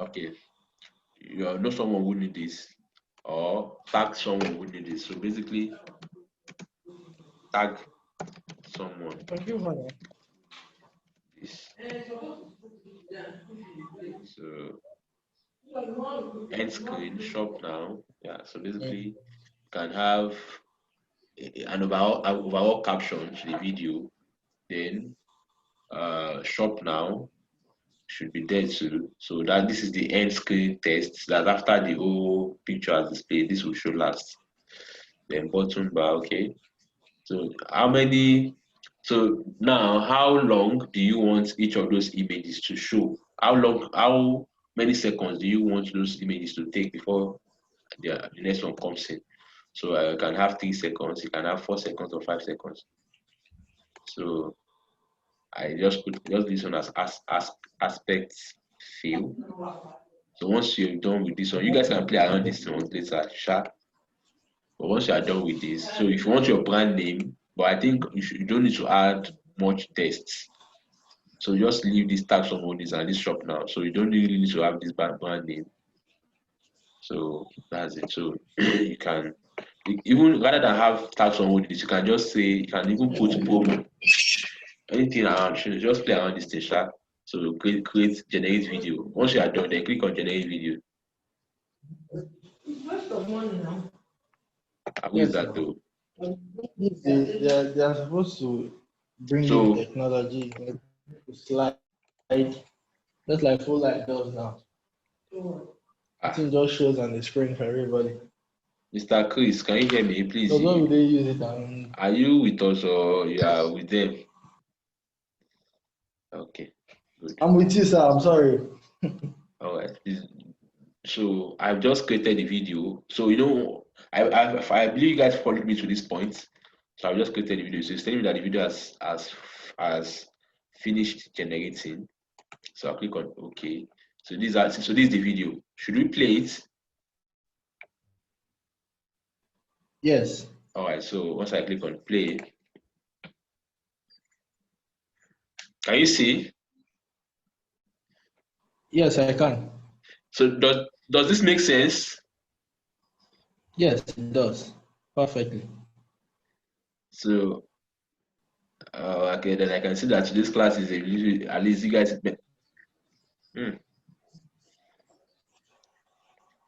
Okay, you know someone who need this, or tag someone who need this. So basically, tag someone. This. So end screen shop now. Yeah. So basically, you can have an overall caption to the video. Then shop now should be there too. So that this is the end screen test. That after the whole picture has displayed, this will show last. Then bottom bar, okay. So so now how long do you want each of those images to show? How many seconds do you want those images to take before the next one comes in? So I can have 3 seconds, you can have 4 seconds or 5 seconds. So I just put this one as aspect fill. So once you're done with this one, you guys can play around this one later, sharp. But once you are done with this, so if you want your brand name, but I think you don't need to add much text. So just leave this tax on this and this shop now. So you don't really need to have this brand name. So that's it. So you can even rather than have tax on this, you can just say you can even put promo. Anything around, just play around this thing, sharp. So create generate video. Once you are done, then click on generate video. How is that though? They are supposed to bring in technology to slide, just like full light does now. I think just shows on the screen for everybody. Mr. Chris, can you hear me, please? So when will they use it? Are you with us or you are with them? Okay, good. I'm with you, sir. I'm sorry. All right. So I've just created the video. So I believe you guys followed me to this point. So I've just created the video. So it's telling me that the video has finished generating. So I'll click on OK. So this is the video. Should we play it? Yes. All right. So once I click on play, can you see? Yes, I can. So does this make sense? Yes, it does. Perfectly. So okay, then I can see that this class is at least you guys.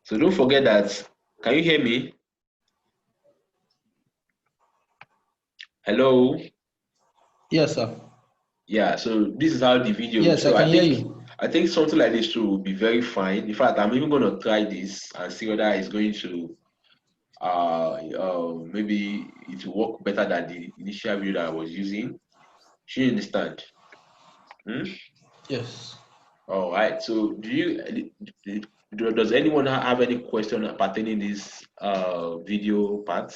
So don't forget that. Can you hear me? Hello. Yes, sir. Yeah. So this is how the video. Yes, I So can hear you. I think something like this too will be very fine. In fact, I'm even going to try this and see whether it's going to maybe it will work better than the initial video that I was using. Do you understand? Yes. All right. So does anyone have any question pertaining this video part?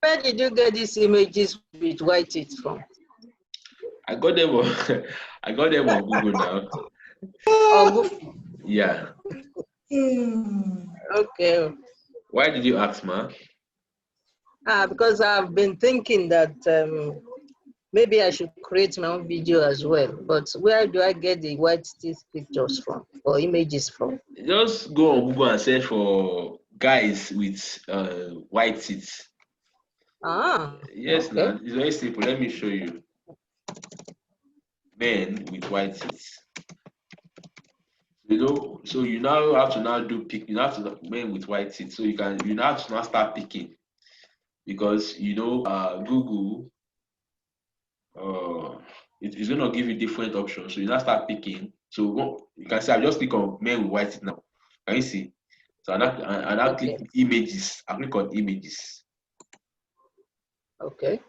Where did you get these images with white teeth from? I got them on I got them on Google now. Oh, Google. Yeah. Okay. Why did you ask, ma? Because I've been thinking that maybe I should create my own video as well. But where do I get the white teeth pictures from or images from? Just go on Google and search for guys with white teeth. Yes, Okay. now it's very simple. Let me show you. Men with white teeth. So you now have to now do pick. You have to men with white teeth. So you now have to now start picking because Google it's gonna give you different options. So you now start picking. So you can see I just click on men with white teeth now. Can you see? So I now Okay. click images. I click on images. Okay.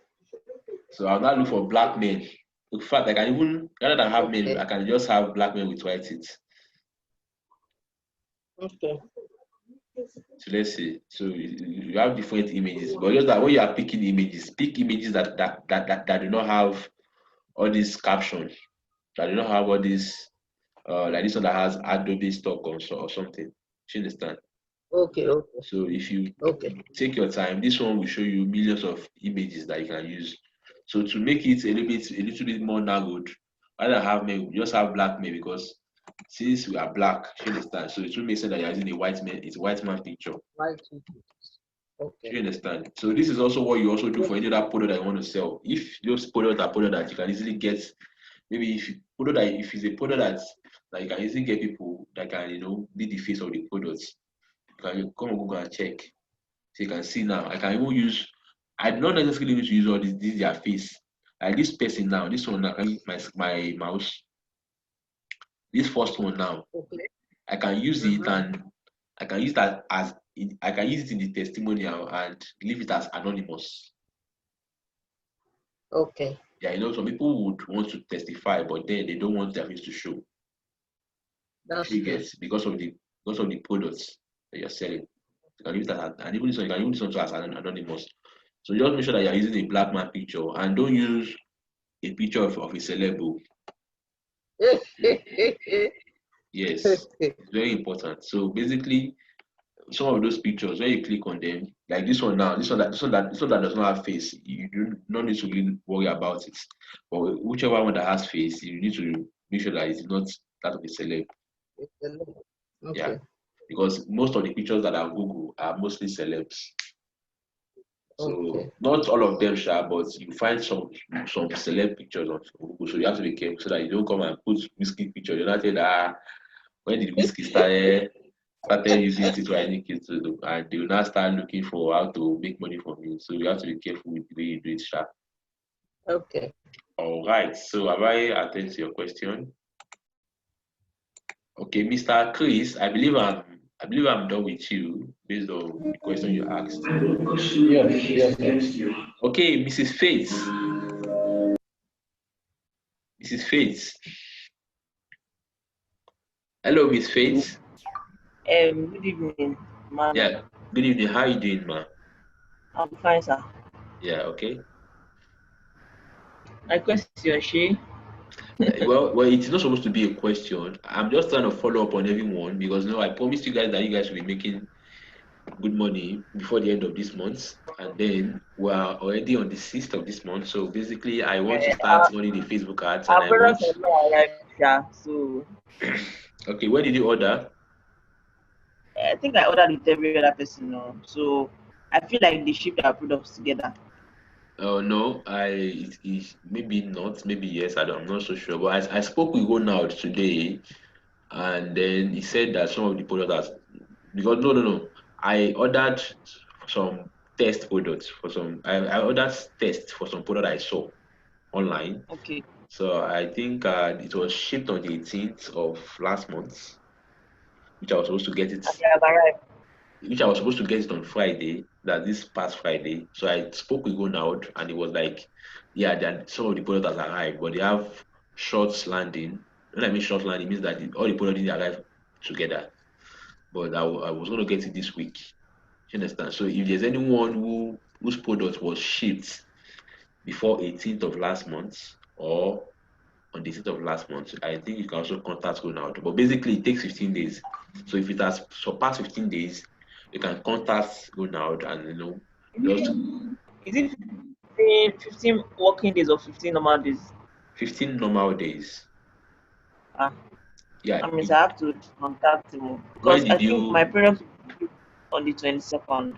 So I'll now look for black men. In fact, I can even rather than have men, Okay. I can just have black men with white teeth. Okay. So let's see. So you have different images, but just that when you are picking images, pick images that do not have all these captions, that do not have all these like this one that has Adobe stock or something. Do you understand? Okay. Okay. So if you Okay. take your time, this one will show you millions of images that you can use. So to make it a little bit more narrowed, rather have men, we just have black men because since we are black, you understand. So it will make sense that you're using a white man, it's a white man picture. White teeth. Okay. You understand? So this is also what you also do for any other product that you want to sell. If those products are product that you can easily get, maybe if it's a product that you can easily get people that can be the face of the products, you can come on Google and check. So you can see now. I do not necessarily need to use all this their face. Like this person now, this one now, I can use my mouse. This first one now, Okay. I can use it and I can use that I can use it in the testimonial and leave it as anonymous. Okay. Yeah, some people would want to testify, but then they don't want their face to show. That's You true. get because of the products that you're selling. You can use that and even this one, you can use this one as anonymous. So just make sure that you're using a black man picture and don't use a picture of a celeb. Yes, it's very important. So basically, some of those pictures when you click on them, like this one now, this one that does not have face, you do not need to really worry about it. But whichever one that has face, you need to make sure that it's not that of a celeb. Okay. Yeah, because most of the pictures that are on Google are mostly celebs. So not all of them share, but you find some celeb pictures on Google. So you have to be careful so that you don't come and put whiskey picture. You're not saying that when did whiskey started using it to any kids to do, and they will now start looking for how to make money from you. So you have to be careful with the way you do it, sharp. Okay. All right. So have I attended to your question? Okay, Mr. Chris, I believe I'm done with you based on the question you asked. Yes. Okay, Mrs. Faith. Mrs. Faith. Hello, Miss Faith. Good evening, man. Yeah, good evening. How are you doing, ma? I'm fine, sir. Yeah, okay. My question, Shay. Well, it's not supposed to be a question. I'm just trying to follow up on everyone because I promised you guys that you guys will be making good money before the end of this month, and then we're already on the 6th of this month. So basically, I want to start running the Facebook ads, and Our I want. brothers have not arrived yeah. So Okay, where did you order? I think I ordered with every other person now. So I feel like they ship our products together. Oh no, maybe not, maybe yes. I'm not so sure. But I spoke with Ronald today, and then he said that some of the products because no. I ordered some test products for some. I ordered tests for some product I saw online. Okay. So I think it was shipped on the 18th of last month, which I was supposed to get it And they have arrived. which I was supposed to get it on Friday, that this past Friday. So I spoke with Ronald and he was like, yeah, that some of the products has arrived, but they have short landing. When I mean short landing, it means that all the products didn't arrive together. But I was going to get it this week. You understand? So if there's anyone whose product was shipped before 18th of last month or on the 18th of last month, I think you can also contact Ronald. But basically, it takes 15 days. So if it has surpassed 15 days, you can contact Ronald and just Is it 15 working days or 15 normal days? 15 normal days. Ah, Yeah. that means I have to contact him When because I did think my you product on the 22nd.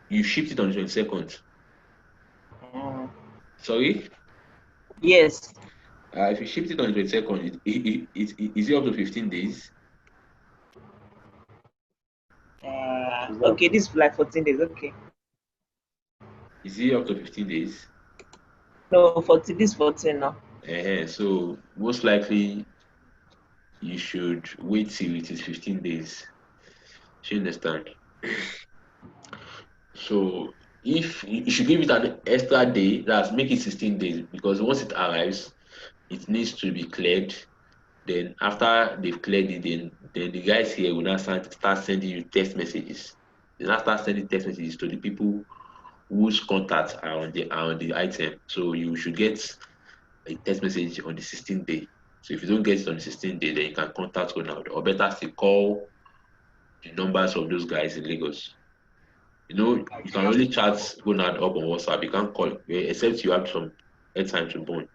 you shipped it on the 22nd? Mm. Sorry? Yes. If you shipped it on the 22nd, is it up to 15 days? Okay, this is like 14 days. Okay. Is it up to 15 days? No, 14. This 14 now. So most likely you should wait till it is 15 days. Do you understand? So if you should give it an extra day, that's make it 16 days because once it arrives, it needs to be cleared. Then after they've cleared it, then the guys here will now start sending you text messages. They now start sending text messages to the people whose contacts are on the item. So you should get a text message on the 16th day. So if you don't get it on the 16th day, then you can contact Ronald or better still call the numbers of those guys in Lagos. You can only chat Ronald up on WhatsApp. You can't call except you have some airtime to burn.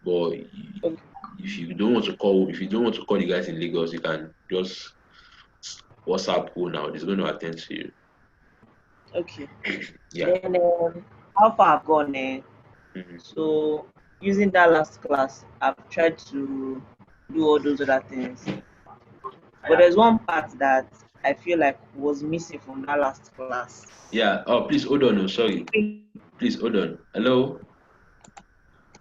But Okay. if you don't want to call the guys in Lagos, you can just WhatsApp Ronald. He's going to attend to you. Okay. Yeah. Then how far I've gone? Mhm. So using that last class, I've tried to do all those other things. But there's one part that I feel like was missing from that last class. Yeah. Oh, please hold on. Oh, sorry. Please hold on. Hello.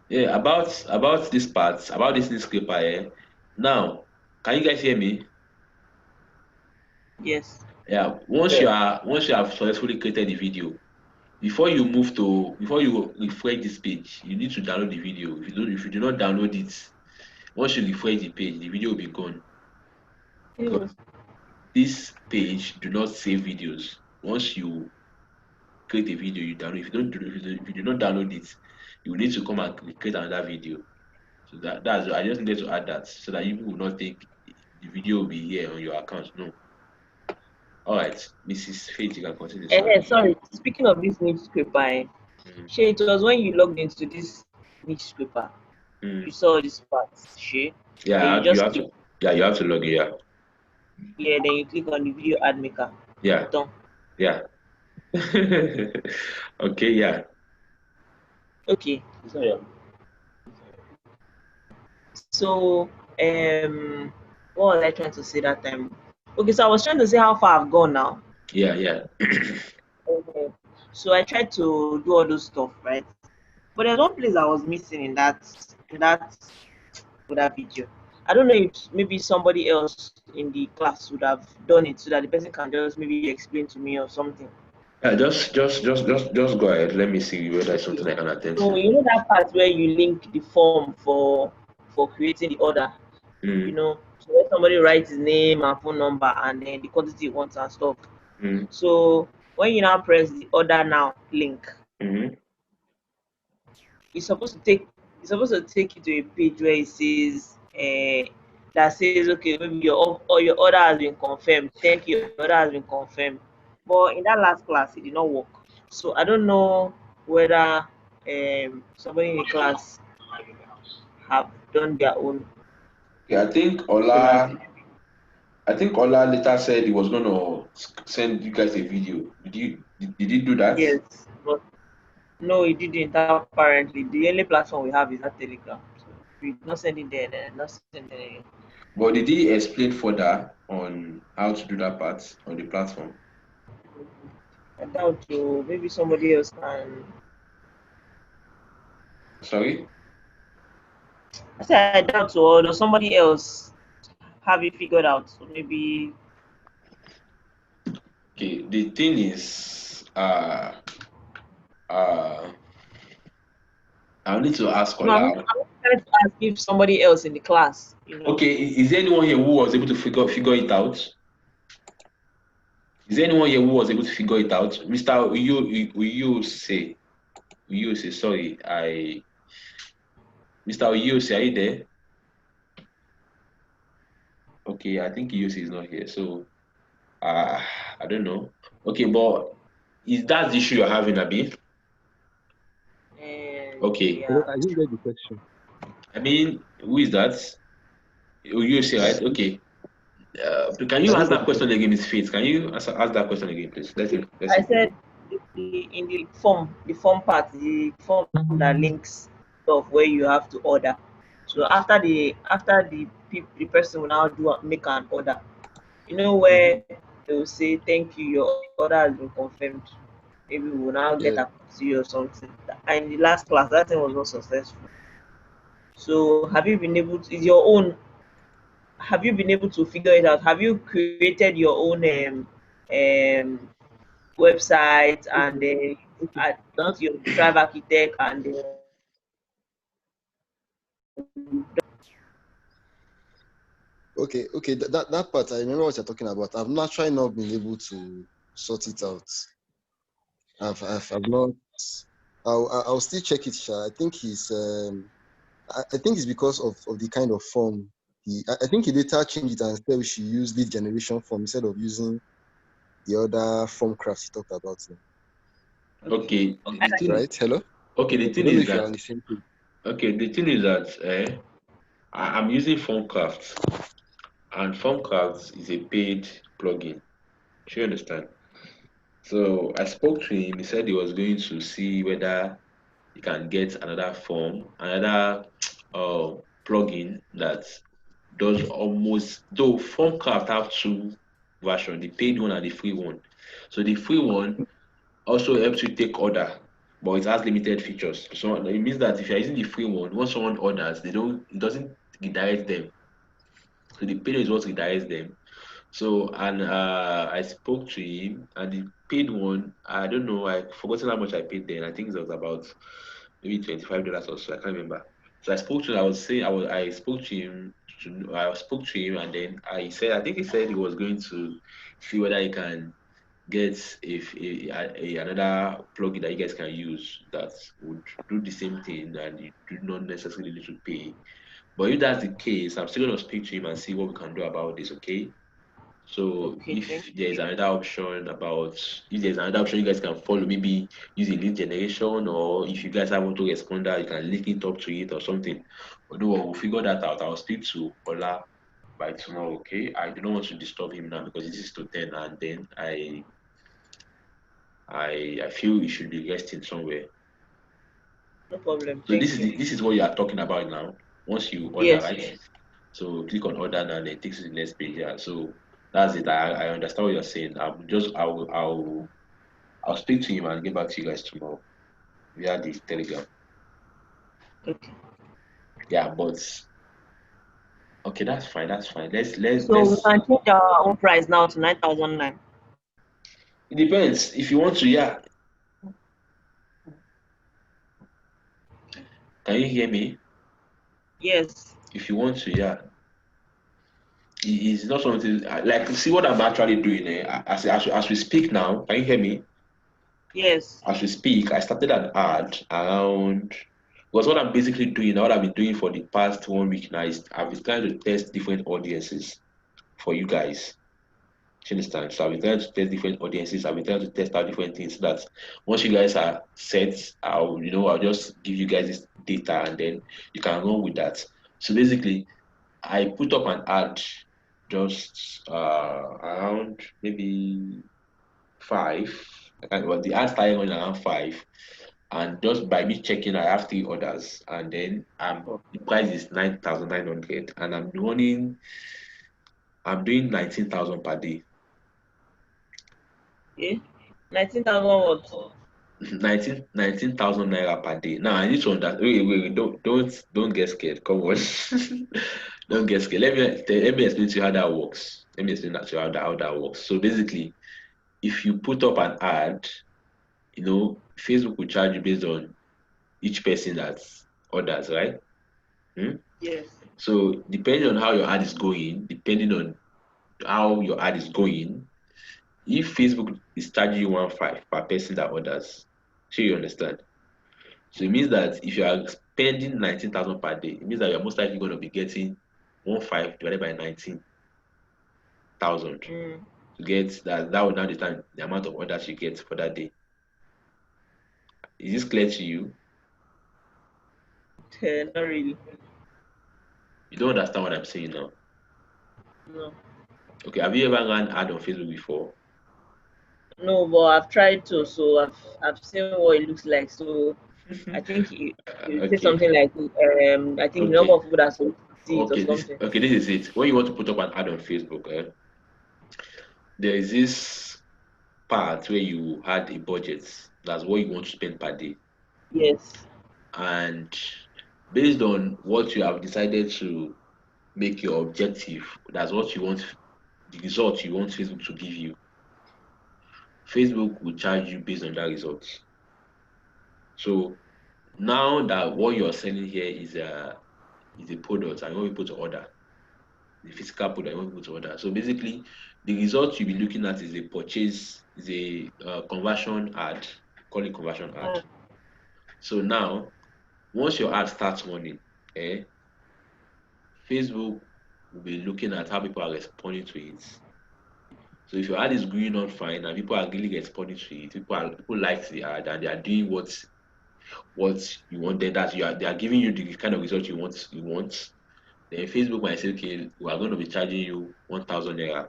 Yeah. About this part, about this newspaper. Now, can you guys hear me? Yes. Yeah. Once you have successfully created the video, before you refresh this page, you need to download the video. If you do not download it, once you refresh the page, the video will be gone. Because this page do not save videos. Once you create a video, you download. If you do not download it, you will need to come and create another video. So that's I just needed to add that so that you will not think the video will be here on your account. No. All right, Mrs. Faith, you can continue. Sorry. Sorry. Speaking of this newspaper, Mm, Shay, it was when you logged into this newspaper, mm. you saw this part, Shay. Then you Yeah, you just have click, to. Yeah, you have to log in. Yeah, yeah, then you click on the video ad maker. yeah, Done. yeah. Okay, yeah. Okay. Sorry. So what was I trying to say that time? Okay, so I was trying to say how far I've gone now. Yeah, yeah. Okay. So I tried to do all those stuff, right? But there's one place I was missing in that video. I don't know if maybe somebody else in the class would have done it so that the person can just maybe explain to me or something. Yeah, just go ahead. Let me see whether it's something I can attend So to. you know that part where you link the form for creating the order, Mm, so when somebody writes his name and phone number and then the quantity he wants and stuff. mm, So when you now press the order now link, mm. it's supposed to take you to a page where it says that says okay, maybe your order has been confirmed. Thank you, your order has been confirmed. But in that last class it did not work. So I don't know whether somebody in the class have done their own. Yeah, I think Ola later said he was gonna send you guys a video. Did he do that? Yes, but no, it didn't apparently. The only platform we have is that Telegram. So we not send it there, then not send it there. But did he explain further on how to do that part on the platform? I doubt to maybe somebody else can. Sorry? I said I doubt to, or does somebody else have it figured out? So maybe Okay, the thing is, uh, I'll need to ask no, Ola. I'm trying to ask if somebody else in the class, Okay, is there anyone here who was able to figure it out? Is there anyone here who was able to figure it out? Mr. Uyose, sorry, Mr. Uyose, are you there? Okay, I think Uyose is not here, so I don't know. Okay, but is that the issue you're having, Abi? Okay, Hello, Yeah. I didn't get the question. I mean, who is that? Uyose, right? Okay. Can I you didn't ask get that the question question. again, Miss Faith? Can you ask that question again, please? Let's I see. said in the form part, the form that links stuff where you have to order. So the person will now make an order. You know Mm-hmm. where they will say thank you, your order has been confirmed. Maybe we will now get Yeah. a to you or something. And in the last class, that thing was not successful. So have you been able to? Is your own? Have you been able to figure it out? Have you created your own website and Okay. then Okay. add That your Drive Architect and okay. That part I remember what you're talking about. I've not actually not been able to sort it out. I've not. I'll still check it, Sha. I think I think it's because of the kind of form. I think he later changed it and said we should use lead generation form instead of using the other form craft he talked about. Okay, the thing. Right? Hello? Okay, the I thing don't know is if you're on that. the same page. Okay, the thing is that I'm using Formcraft, and Formcraft is a paid plugin. Do you understand? So I spoke to him. He said he was going to see whether he can get another plugin that does almost. Though Formcraft have two versions, the paid one and the free one. So the free one also helps you take order, but it has limited features. So it means that if you're using the free one, once someone orders, it doesn't redirect them. So the paid is what redirects them. So and I spoke to him, and the paid one, I don't know, I forgotten how much I paid then. I think it was about maybe $25 or so. I can't remember. So I spoke to him. I spoke to him. I spoke to him, and then I think he said he was going to see whether he can get if another plugin that you guys can use that would do the same thing, and you do not necessarily need to pay. But if that's the case, I'm still gonna speak to him and see what we can do about this. Okay. So okay, thank if there's you. another option if there's another option you guys can follow, maybe use a lead generation, or if you guys have auto responder, you can link it up to it or something. Although we'll figure that out. I'll speak to Ola by tomorrow, okay? I do not want to disturb him now because it is to 10, and then I feel he should be resting somewhere. No problem. So Thank you. this is what you are talking about now. Once you order, Yes. right? So click on order now, and it takes you to the next page. Yeah. So that's it. I understand what you're saying. I'll speak to him and get back to you guys tomorrow via the telegram. Okay. Yeah, but okay, that's fine. That's fine. So we Let's. can change our own price now to 9,009. It depends. If you want to, yeah. Can you hear me? Yes. If you want to, yeah. It's not something like see what I'm actually doing. As we speak now, can you hear me? Yes. As we speak, I started an ad around because what I'm basically doing, what I've been doing for the past 1 week now is I've been trying to test different audiences for you guys. Do you understand? So I've been trying to test different audiences. I've been trying to test out different things so that once you guys are set, I'll just give you guys this data and then you can run with that. So basically, I put up an ad just around maybe 5. Well, the ad started going around 5, and just by me checking, I have 3 orders, and then the price is 9,900, and I'm doing 19,000 per day. Okay. 19,000 what? 19,000 naira per day. Now I need to understand. Wait, don't get scared. Come on, don't get scared. Let me explain to you how that works. Let me explain that to you how that works. So basically, if you put up an ad, Facebook will charge you based on each person that orders, right? Yes. So depending on how your ad is going, depending on how your ad is going, if Facebook is charging you 1.5 per person that orders, so you understand. So it means that if you are spending 19,000 per day, it means that you're most likely going to be getting 1.5 divided by 19,000 to get that. That will now determine the amount of orders you get for that day. Is this clear to you? Not really. You don't understand what I'm saying now. No. Okay, have you ever run ad on Facebook before? No, but I've tried to, so I've seen what it looks like. So I think you say Okay, something like I think the number okay, of people that see it or okay. something. This is it. When you want to put up an ad on Facebook, there is this part where you had a budget. That's what you want to spend per day, Yes. and based on what you have decided to make your objective, that's what you want, the result you want Facebook to give you. Facebook will charge you based on that result. So now that what you're selling here is a product and you want people to order, the physical product you want people to order. So basically, the result you'll be looking at is a conversion ad, call it conversion ad. So now, once your ad starts running, Facebook will be looking at how people are responding to it. So if your ad is going on fine and people are really responding to it, people like the ad and they are doing what you want, then they are giving you the kind of result you want. Then Facebook might say, okay, we are going to be charging you 1,000 naira.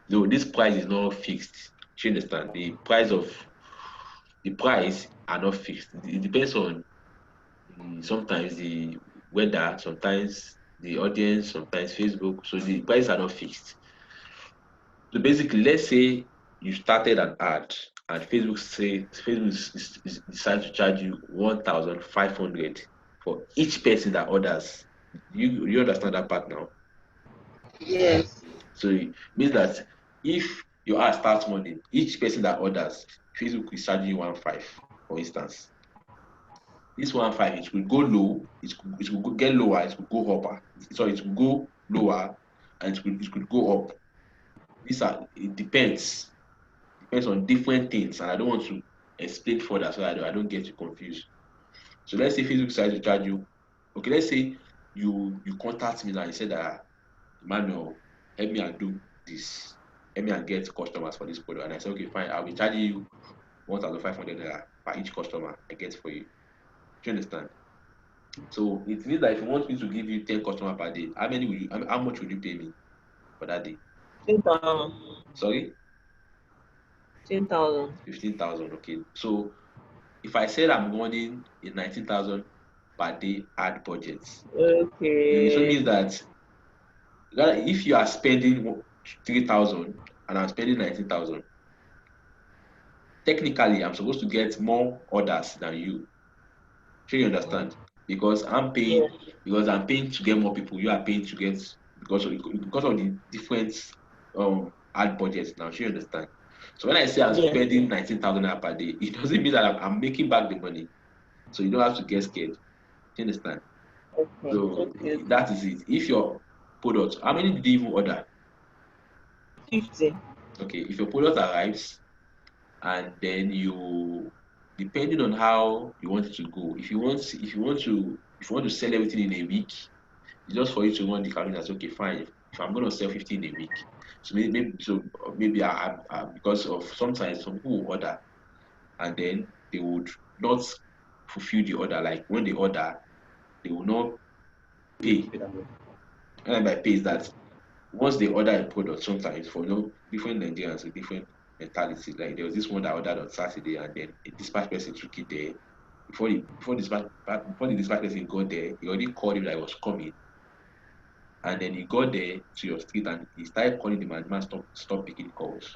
No, this price is not fixed. You understand? The price are not fixed. It depends on sometimes the weather, sometimes the audience, sometimes Facebook. So the prices are not fixed. So basically, let's say you started an ad and Facebook decides to charge you 1,500 for each person that orders. You understand that part now? Yes. So it means that if your ad starts running, each person that orders, Facebook is charging you 1.5, for instance. This 1.5, it will go low, it will get lower, it will go up. Sorry, it will go lower and it could go up. It depends on different things, and I don't want to explain further so I don't get you confused. So let's say Facebook decides to charge you. Okay, let's say you contact me now. You said that Emmanuel, help me and do this. Help me and get customers for this product. And I said, okay, fine. I'll be charging you 1,500 naira per each customer I get for you. Do you understand? So it means that if you want me to give you 10 customers per day, how much will you pay me for that day? 10,000. Sorry? 10,000. 15,000. Okay. So if I said I'm running a 19,000 per day ad budget, it so Okay. means that if you are spending 3,000 and I'm spending 19,000, technically I'm supposed to get more orders than you. Sure, you understand? Because Yes. I'm paying to get more people. You are paying to get because of the different ad budgets now. Sure, you understand? So when I say I'm Yes. spending 19,000 naira per day, it doesn't mean that I'm making back the money. So you don't have to get scared. Do you understand? Okay. So Okay. that is it. If your product, how many did you even order? 50. Okay, if your product arrives and then depending on how you want it to go, if you want to sell everything in a week, it's just for you to run the calendar. Say, okay, fine. If I'm going to sell 50 in a week, so maybe because of sometimes some people will order and then they would not fulfill the order. Like when they order, they will not pay. What I by pay is that once they order a product, sometimes for different Nigerians with different mentality. Like there was this one that ordered on Saturday, and then a dispatch person took it there. Before the dispatch person got there, he already called him that he was coming, and then he got there to your street and he started calling him, and the man stop picking calls.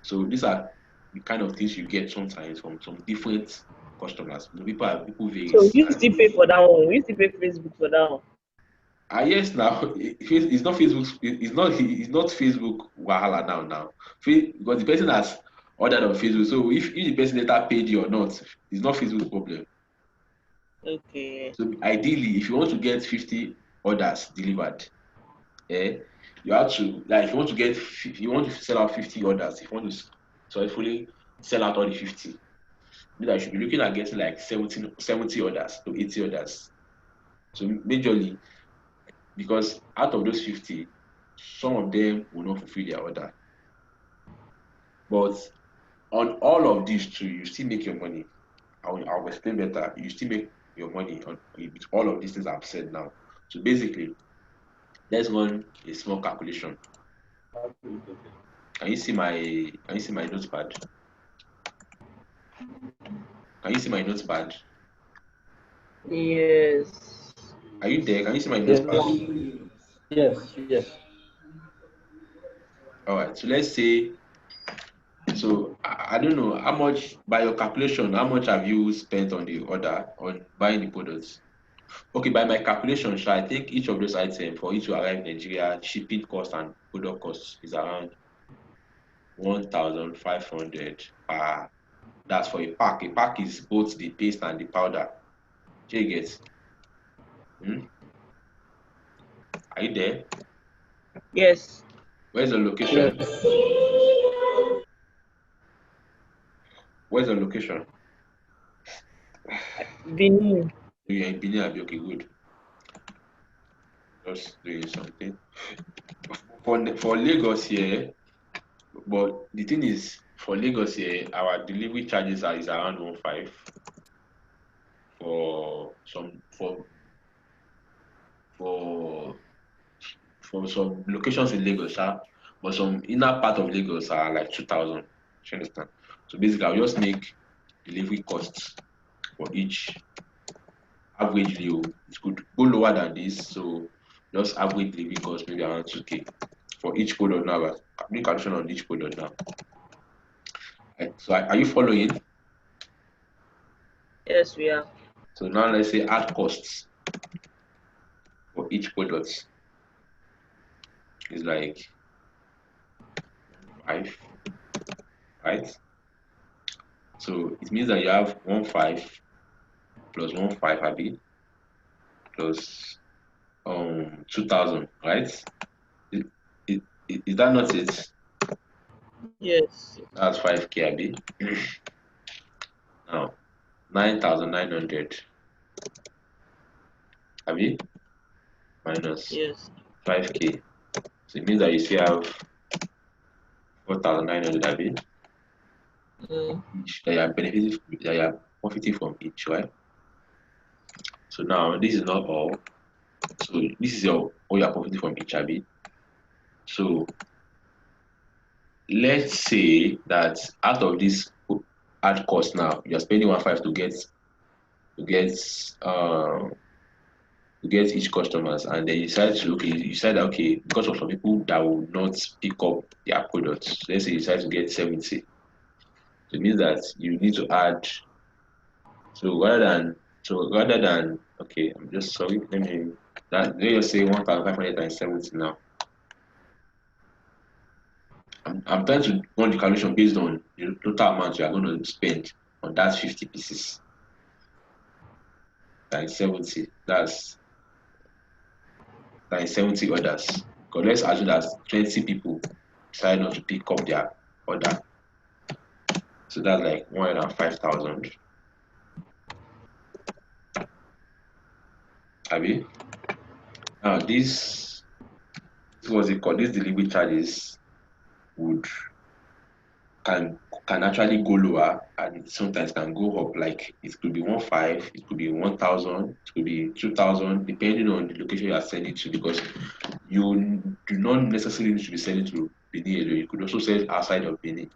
So these are the kind of things you get sometimes from some different customers. People vary. So you still pay for that one. You still pay Facebook for that one. Yes, now it's not Facebook. It's not Facebook wahala now. Because the person has ordered on Facebook. So if the person later paid you or not, it's not Facebook problem. Okay. So ideally, if you want to get 50 orders delivered, you have to like if you want to sell out 50 orders, if you want to successfully sell out all the 50, you should be looking at getting like 70 orders to 80 orders. So majorly, because out of those 50, some of them will not fulfill their order. But on all of these two, you still make your money. I'll explain better. You still make your money with all of these things I've said now. So basically, let's run a small calculation. Can you see my notepad? Can you see my notepad? Yes. Are you there? Can you see my Yes. notepad? Yes. All right. So let's say. So I don't know how much by your calculation. How much have you spent on the order on buying the products? Okay, by my calculation, I think each of those items for each to arrive in Nigeria, shipping cost and product cost is around 1,500 per. That's for a pack. A pack is both the paste and the powder. Do you get? Are you there? Yes. Where's the location? Yes. Where's the location? Benin. You're in Benin, okay, good. Just doing something. For Lagos here, but the thing is, for Lagos here, our delivery charges is around 1.5 for some locations in Lagos, but some inner part of Lagos are like 2,000. You understand? So basically, I'll just make delivery costs for each averagely. It could go lower than this, so just average delivery cost maybe around 2K for each product now. I'm doing calculation on each product now. So are you following? Yes, we are. So now let's say add costs for each product is like 5, right? So it means that you have 1.5 plus 1.5 Abi plus 2,000, right? Is that not it? Yes. That's 5K Abi. Now 9,900 Abi minus Yes. 5K. So it means that you still have 4,900 Abi. Each that you are benefiting, that you are profiting from each, right? So now this is not all. So this is all you are profiting from each Abi. So let's say that out of this add cost now, you're spending 1.5 to get each customers, and then you decide okay, because of some people that will not pick up their products. So let's say you decide to get 70. So it means that you need to add. So rather than okay, I'm just sorry. Let me say 1,500 times 70 now. I'm trying to run the calculation based on the total amount you are going to spend on that 50 pieces times 70. That's 70 orders. Because let's assume that 20 people decide not to pick up their order. So that's like 105,000. Abi? Now this was it called? These delivery charges can can actually go lower and it sometimes can go up. Like it could be 1.5, it could be 1,000, it could be 2,000, depending on the location you are sending to. Because you do not necessarily need to be sending to Benin alone. You could also send outside of Benin.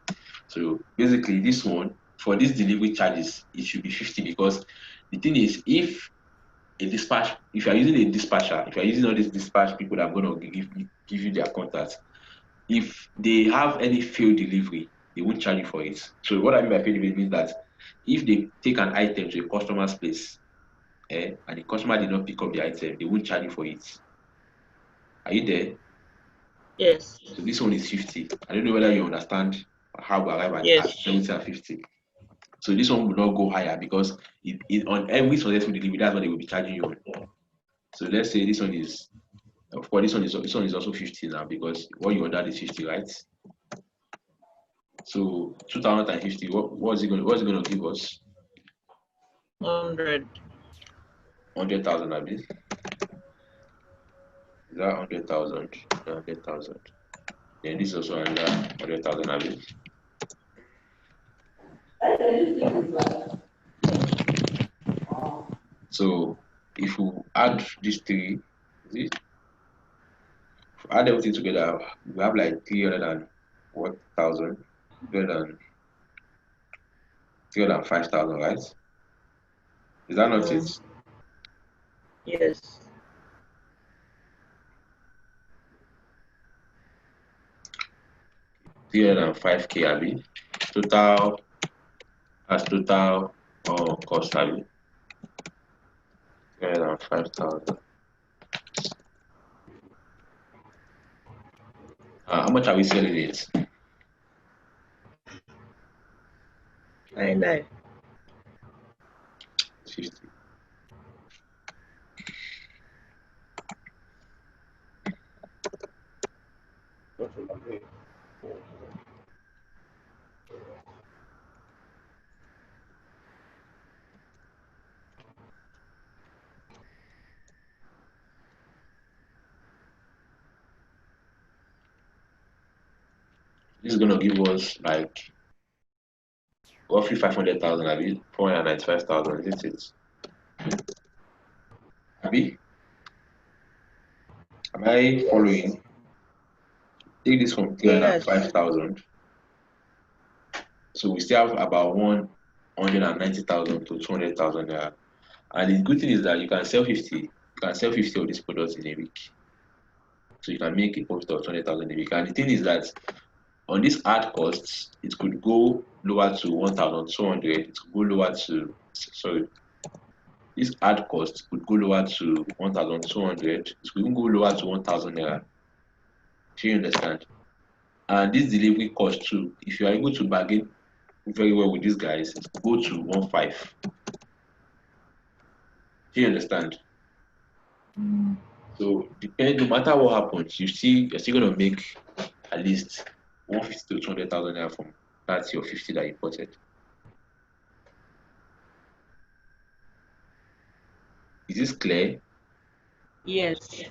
So basically, this one for these delivery charges, it should be 50 because the thing is, if you are using a dispatcher, if you are using all these dispatch people that are going to give you their contacts, if they have any failed delivery, they won't charge you for it. So what I mean by failed delivery means that if they take an item to a customer's place, and the customer did not pick up the item, they won't charge you for it. Are you there? Yes. So this one is 50. I don't know whether you understand how we arrive at 70 and 50. So this one will not go higher because it on every successful delivery, that's what they will be charging you on. So let's say this one is, of course, this one is also 50 now because what you ordered is 50, right? So 2050, what's it gonna give us? 100. 100,000, I believe. Is that 100,000? 100,000. Then this is also another 100,000, I believe. So if we add these three, if we add everything together, we have like 300,000, 305,000, right? Is that not it? Yes. 305K, Abi. Total, as total cost, Abi. 305,000. How much are we selling it? 99. 50. This is gonna give us like roughly 500,000, Abi. 495,000, isn't it? Abi, am I following? Take this from Yes. 305,000. So we still have about 190,000 to 200,000 naira. And the good thing is that you can sell 50. You can sell 50 of these products in a week. So you can make a profit of 200,000 a week. And the thing is that on these ad costs, it could go lower to 1,200. It could go lower to, sorry, this ad cost could go lower to 1,200. It could even go lower to 1,000 naira. Do you understand? And this delivery cost too, if you are able to bargain very well with these guys, it could go to 1.5. Do you understand? So no matter what happens, you're still gonna make at least 150 to 200,000 naira from that your 50 that you imported. Is this clear? Yes.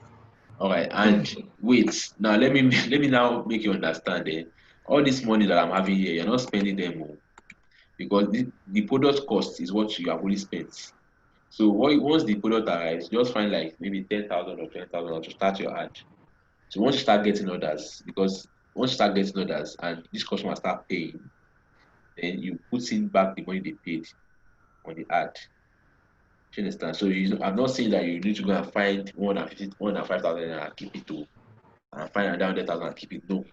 All right, and wait. Now let me let me now make you understand. All this money that I'm having here, you're not spending them all because the product cost is what you have only spent. So once the product arrives, just find like maybe 10,000 or 20,000 to start your ad. So once you start getting orders, because once you start getting orders and this customer start paying, then you put in back the money they paid on the ad. Do you understand? So I'm not saying that you need to go and find 105,000 and keep it to and find another 100,000 and keep it. No.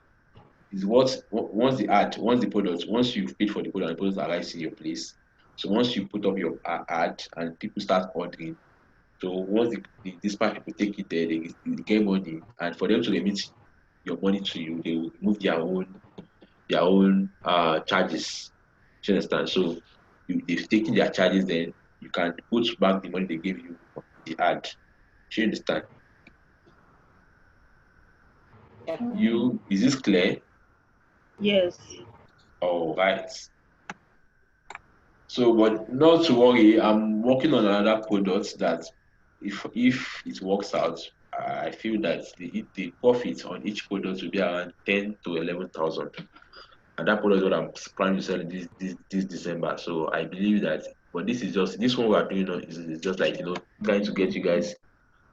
It's once the product, once you've paid for the product and the product arrives in your place. So once you put up your ad and people start ordering, so once the dispatch people take it there, they get money, and for them to remit your money to you, they will remove their own charges. Do you understand? So they've taken their charges, then you can put back the money they gave you on the ad. Do you understand? Is this clear? Yes. All right. So, but not to worry, I'm working on another product that if it works out, I feel that the profit on each product will be around 10 to 11,000. and that product is what I'm planning to sell this December. So I believe that, but this one we are doing now is just like trying to get you guys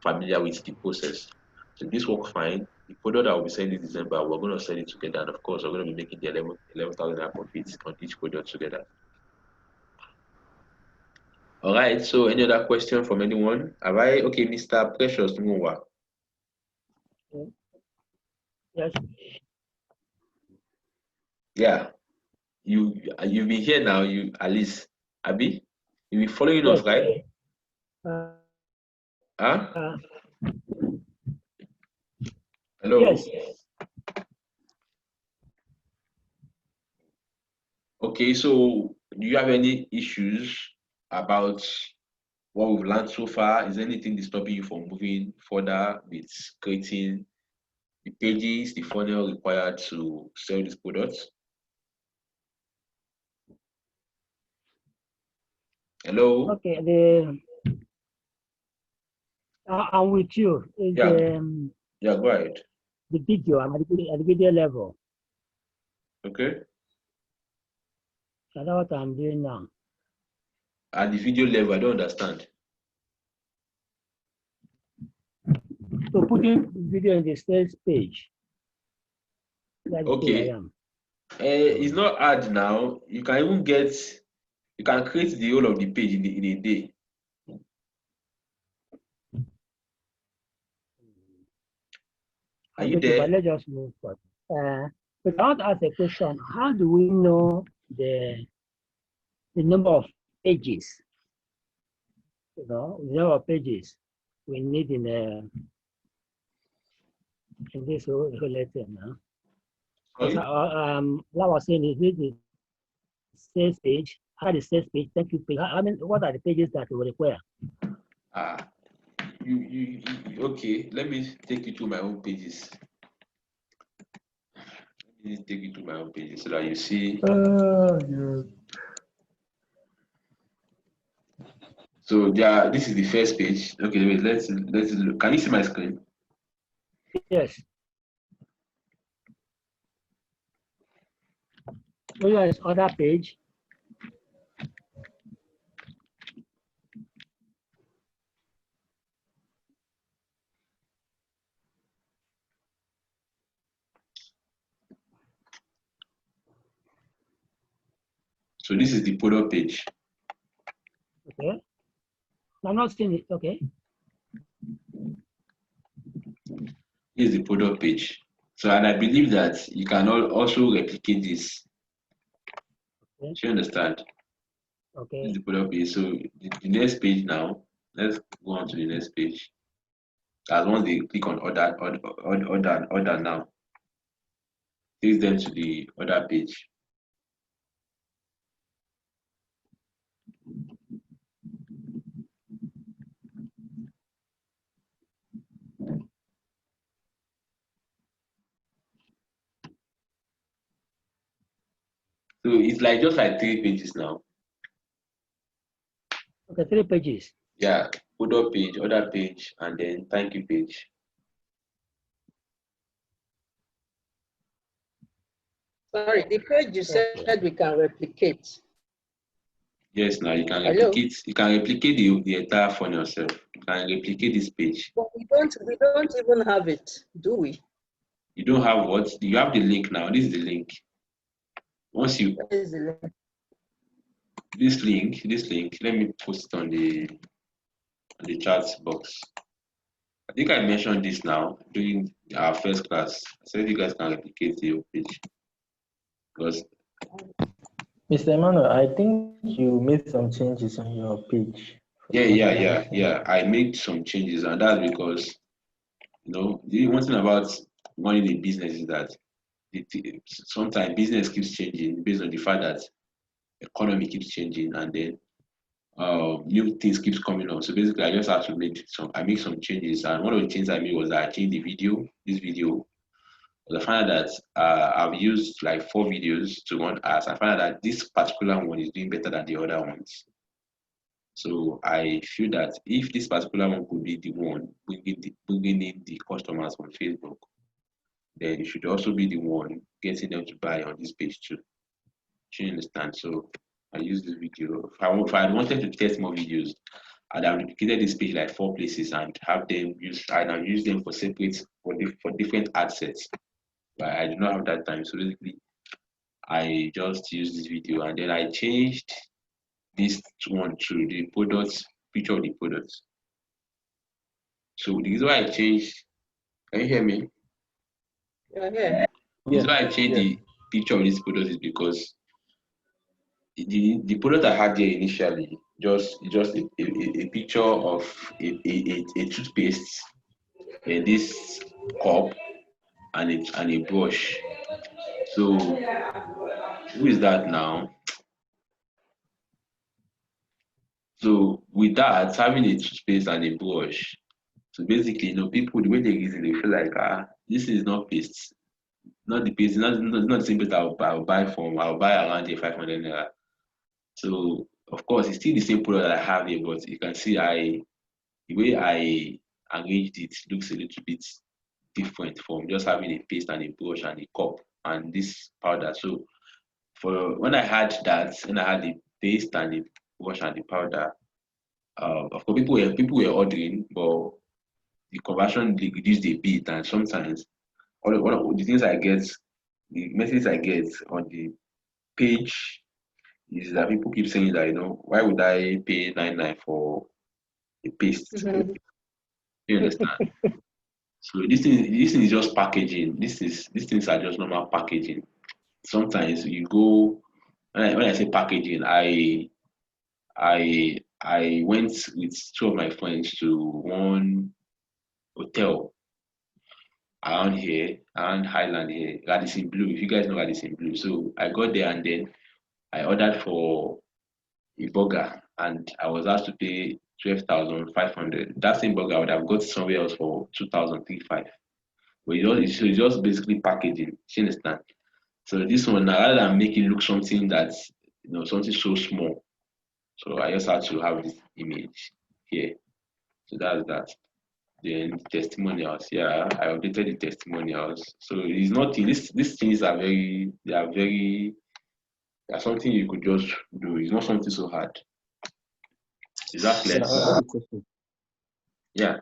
familiar with the process. So this work fine. The product that will be selling this December, we're going to sell it together, and of course, we're going to be making the 11,000 profits on each product together. All right. So any other question from anyone? Have I? Okay, Mr. Precious Nwa. Yes. Yeah. You've been here now. You at least, Abi, you've been following us, Yes. right? Huh? Hello. Yes. Okay. So, do you have any issues about what we've learned so far? Is there anything stopping you from moving further with creating the pages, the funnel required to sell these products? Hello. Okay. I'm with you. Yeah. Yeah. Go ahead. The video. I'm at the video level. Okay. So that's what I'm doing now. At the video level, I don't understand. So putting video in the sales page. That's Okay. I am. It's not hard now. You can create the whole of the page in a day. Are you there? But let's just move forward. But I want to ask a question. How do we know the number of pages? The number of pages we need in this whole letter now. Because I was saying, is it the sales page? How the sales page? Thank you page. What are the pages that we require? Okay. Let me take you to my own pages. Let me take you to my own pages so that you see. So this is the first page. Okay, wait. Let's look. Can you see my screen? Yes. So here is other page. So this is the product page. Okay. I'm not seeing it. Okay. Here's the product page. So, and I believe that you can also replicate this. Okay. Do you understand? Okay. This is the product page. So the next page now, let's go on to the next page. As once they click on order now, takes them to the other page. So it's like just like 3 pages now. Okay, 3 pages. Yeah, product page, other page, and then thank you page. Sorry, the page you said we can replicate. Yes, now you can replicate. You can replicate the entire funnel yourself. You can replicate this page. But we don't even have it, do we? You don't have what? You have the link now. This is the link. Once you this link, let me post it on the chat box. I think I mentioned this now during our first class. I said you guys can replicate your page. Because Mr. Emmanuel, I think you made some changes on your page. Yeah. I made some changes, and that's because the one thing about running a business is that sometimes business keeps changing based on the fact that economy keeps changing, and then new things keeps coming on. So basically, I just have to make some changes, and one of the changes I made was that I changed this video. I found out that I've used like 4 videos to run ads. I found out that this particular one is doing better than the other ones. So I feel that if this particular one could be the one bringing in the customers on Facebook, then you should also be the one getting them to buy on this page too. Do you understand? So I use this video. If I wanted to test more videos, I'd have replicated this page like 4 places and have them use and I've used them for separate for different ad sets. But I do not have that time. So basically I just used this video and then I changed this one to the products, picture of the products. So the reason why I changed, can you hear me? Yeah. The reason why I changed the picture of this product is because the product I had there initially just a picture of a toothpaste, this cup and a brush. So who is that now? So with that, having a toothpaste and a brush, so basically, people the way they reason, they feel like this is not paste, not the paste, not the same paste I'll buy I'll buy around the 500 naira. So of course, it's still the same product that I have here, but you can see the way I arranged it looks a little bit different from just having a paste and a brush and a cup and this powder. So for when I had the paste and the brush and the powder, of course people were ordering, but the conversion reduced a bit, and sometimes one of the things I get, the messages I get on the page is that people keep saying that why would I pay 99 for a paste? Mhm. You understand? So this thing is just packaging. These things are just normal packaging. Sometimes you go when I say packaging, I went with 2 of my friends to one hotel around here, around Highland here, Radisson Blue. If you guys know Radisson Blue, so I got there and then I ordered for a burger and I was asked to pay 12,500. That same burger I would have got somewhere else for 2,035. But it's just basically packaging. You understand? So this one, rather than make it look something that's something so small, so I just had to have this image here. So that's that. Then testimonials, yeah, I updated the testimonials. So it's nothing. These things are they are something you could just do. It's not something so hard. Is that clear? So I have a question. Yeah.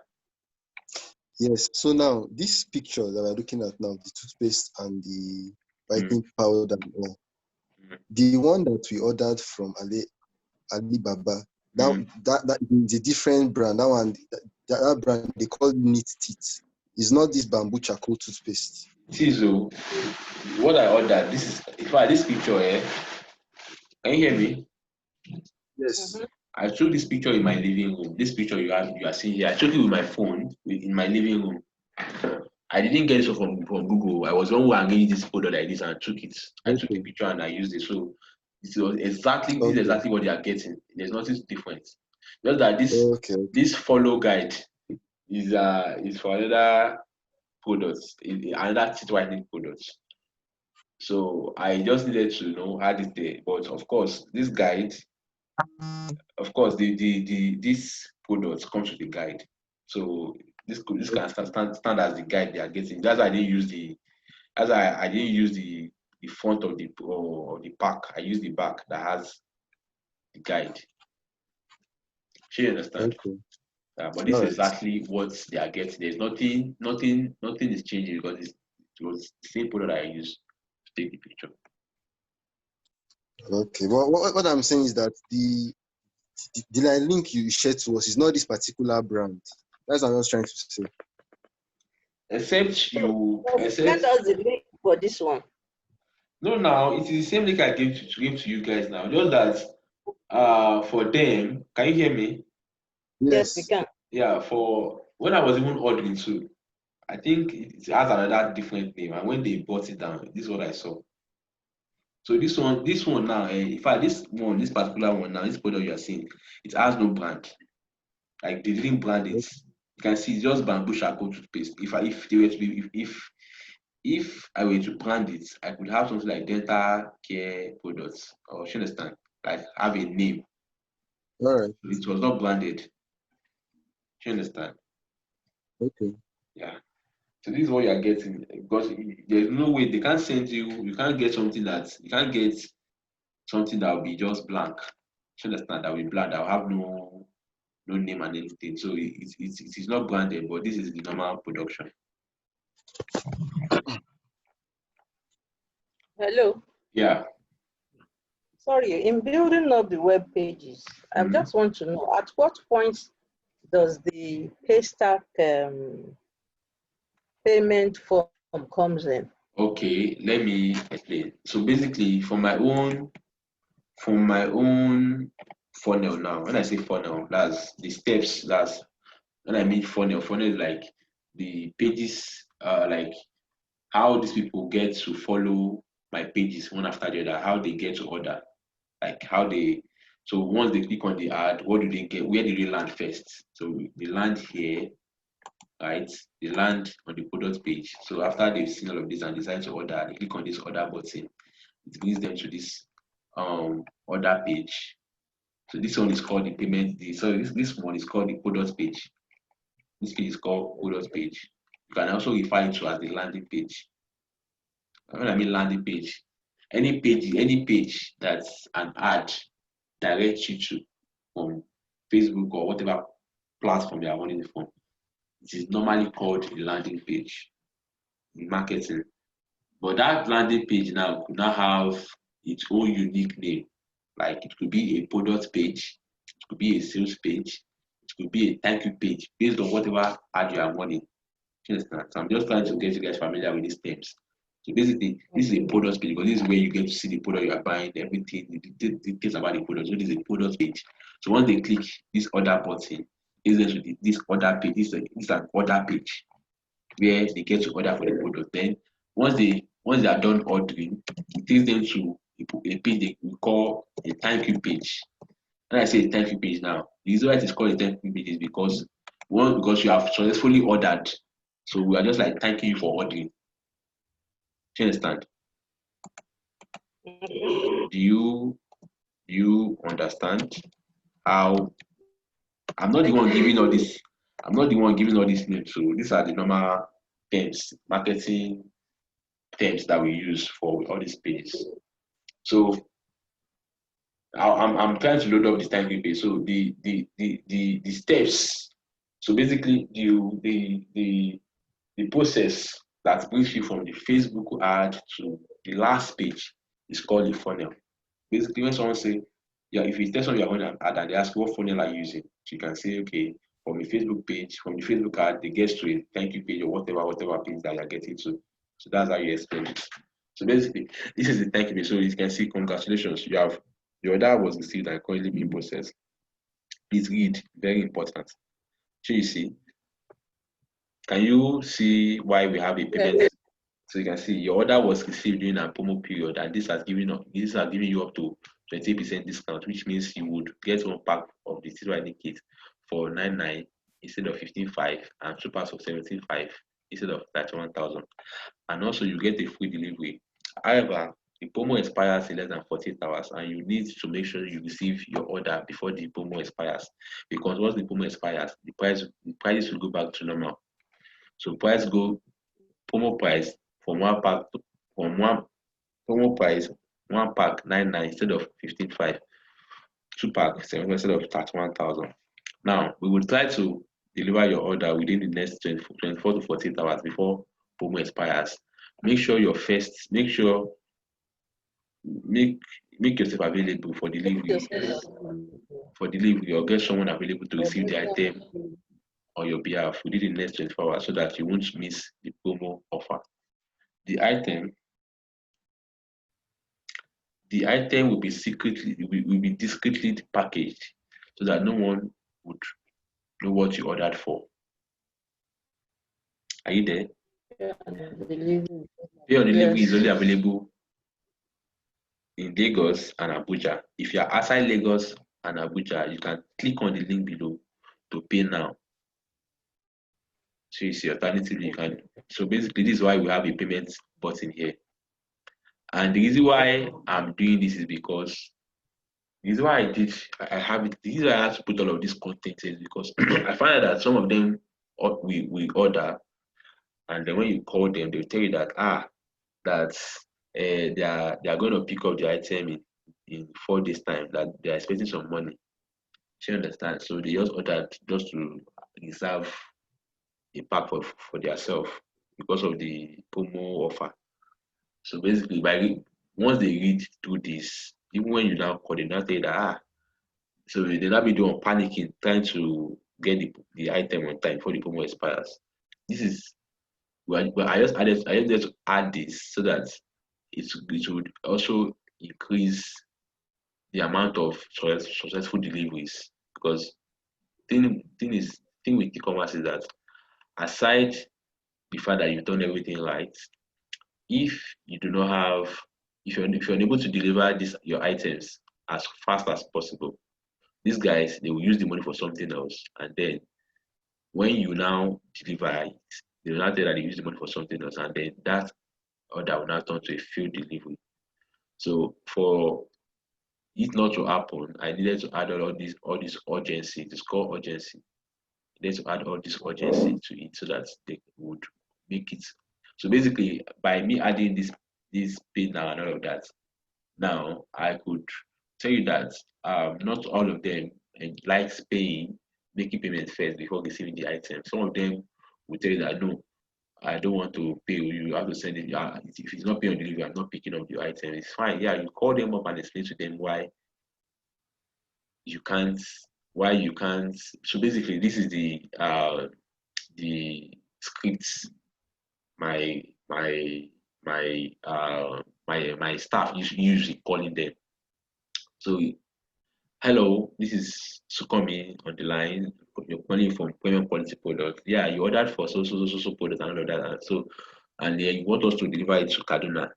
Yes. So now this picture that we're looking at now, the toothpaste and the whitening powder and all, the one that we ordered from Alibaba, that is a different brand. That one, that brand they call Neat Teeth. It's not this bamboo charcoal toothpaste. See, so what I ordered, this is in fact this picture here. Can you hear me? Yes. I took this picture in my living room. This picture you are seeing here. I took it with my phone in my living room. I didn't get it from Google. I was the one who arranged this photo like this and took it. I took the picture and I used it. So this is exactly what they are getting. There's nothing different. Just that this follow guide is for another products, another teeth whitening products. So I just needed to know how it there. But of course, this guide, of course, this product comes with the guide. So this can stand as the guide they are getting. That's why I didn't use I didn't use the front of the pack. I used the back that has the guide. You understand? Okay. But this is exactly what they are getting. There's nothing is changing because it was the same product I used to take the picture. Okay. Well, what I'm saying is that the link you shared to us is not this particular brand. That's what I was trying to say. Send us the link for this one. No, now it is the same link I gave to you guys now. Just that for them, can you hear me? Yes, we can. Yeah, for when I was even ordering too, I think it has another different name. And when they brought it down, this is what I saw. So this one now, in fact, this particular one now, this product you are seeing, it has no brand. Like they didn't brand it. You can see it's just bamboo charcoal toothpaste. If I were to brand it, I could have something like dental care products, or you understand, like have a name. All right. It was not branded. You understand? Okay. Yeah. So this is what you are getting, because there's no way they can't send you. You can't get something that will be just blank. You understand? That will be blank. That will have no name and anything. So it is not branded, but this is the normal production. Hello. Yeah. Sorry, in building up the web pages, I just want to know at what point does the paystack payment form comes in? Okay, let me explain. So basically, for my own funnel now. When I say funnel, that's the steps. That's when I mean funnel. Funnel is like the pages, like how these people get to follow my pages one after the other, how they get to order, like how they. So once they click on the ad, what do they get? Where do they land first? So they land here, right? They land on the product page. So after they've seen all of this and decide to order, they click on this order button. It brings them to this order page. So this one is called the payment. This one is called the product page. This page is called product page. You can also refer it to as the landing page. When I mean landing page, any page that's an ad directs you to from Facebook or whatever platform you are running it from. It is normally called the landing page in marketing. But that landing page now could now have its own unique name. Like it could be a product page, it could be a sales page, it could be a thank you page based on whatever ad you are running. So I'm just trying to get you guys familiar with these terms. So basically, this is a product page because this is where you get to see the product you are buying, everything, the details about the product. So this is a product page. So once they click this order button, this order page. This is an order page where they get to order for the product. Then once they are done ordering, it takes them to a page we call a thank you page. When I say a thank you page now, the reason why it is called a thank you page is because you have successfully ordered. So we are just like thanking you for ordering. Do you understand? Do you understand how I'm not the one giving all this? I'm not the one giving all these names. So these are the normal terms, marketing terms that we use for all these pages. So I'm trying to load up this thank you page. So the steps. So basically the process that brings you from the Facebook ad to the last page is called a funnel. Basically, when someone say, yeah, if you tell someone you're on an ad and they ask what funnel are you using, so you can say, okay, from the Facebook page, from the Facebook ad, they get to a thank you page or whatever page that you're getting to. So that's how you explain it. So basically, this is the thank you page. So you can see, congratulations, your order was received and currently being processed. Please read, very important. So you see, can you see why we have a payment? Yes. So you can see your order was received during a promo period, and this has given you up to 20% discount, which means you would get one pack of the T2ID kit for 99 instead of 15.5 and two packs of 17.5 instead of 31,000. And also you get a free delivery. However, the promo expires in less than 48 hours, and you need to make sure you receive your order before the promo expires. Because once the promo expires, the prices will go back to normal. So promo price from one pack promo price 1 pack 99 instead of 15.5, 2 pack 7 instead of 31,000. Now we will try to deliver your order within the next 24 to 48 hours before promo expires. Make yourself available for delivery. Or get someone available to receive the item on your behalf within the next 24 hours so that you won't miss the promo offer. The item will be discreetly packaged so that no one would know what you ordered for. Are you there? Yeah, Pay on delivery is only available in Lagos and Abuja. If you are outside Lagos and Abuja, you can click on the link below to pay now. So you see, alternatively, you can. So basically, this is why we have a payment button here. And the reason why I'm doing this is because the reason why I have it. The reason why I have to put all of this content is because I find that some of them we order, and then when you call them, they'll tell you that they are going to pick up the item in 4 days time, that they are expecting some money. You understand? So they just ordered just to reserve a pack for themselves because of the promo offer. So basically, once they read through this, even when you now call, they now tell you that so they now be doing panicking, trying to get the item on time before the promo expires. This is well, I just there to add this so that it would also increase the amount of successful deliveries, because thing with e-commerce is that, aside the fact that you've done everything right, if you do not have if you're unable to deliver your items as fast as possible, these guys, they will use the money for something else, and then when you now deliver it, they will now tell that they use the money for something else, and then that order will now turn to a failed delivery. So for it not to happen, I needed to add all this urgency. It's called urgency. I needed to add all this urgency to it so that they would make it. So basically, by me adding this pay now and all of that, now I could tell you that not all of them likes making payments first before receiving the item. Some of them will tell you that no, I don't want to pay you. You have to send it. If it's not paying on delivery, I'm not picking up your item. It's fine. Yeah, you call them up and explain to them why you can't. So basically, this is the scripts my staff usually calling them. So, hello, this is Sukomi on the line. You're calling from premium quality product. Yeah, you ordered for so product and all of that. And you want us to deliver it to Kaduna.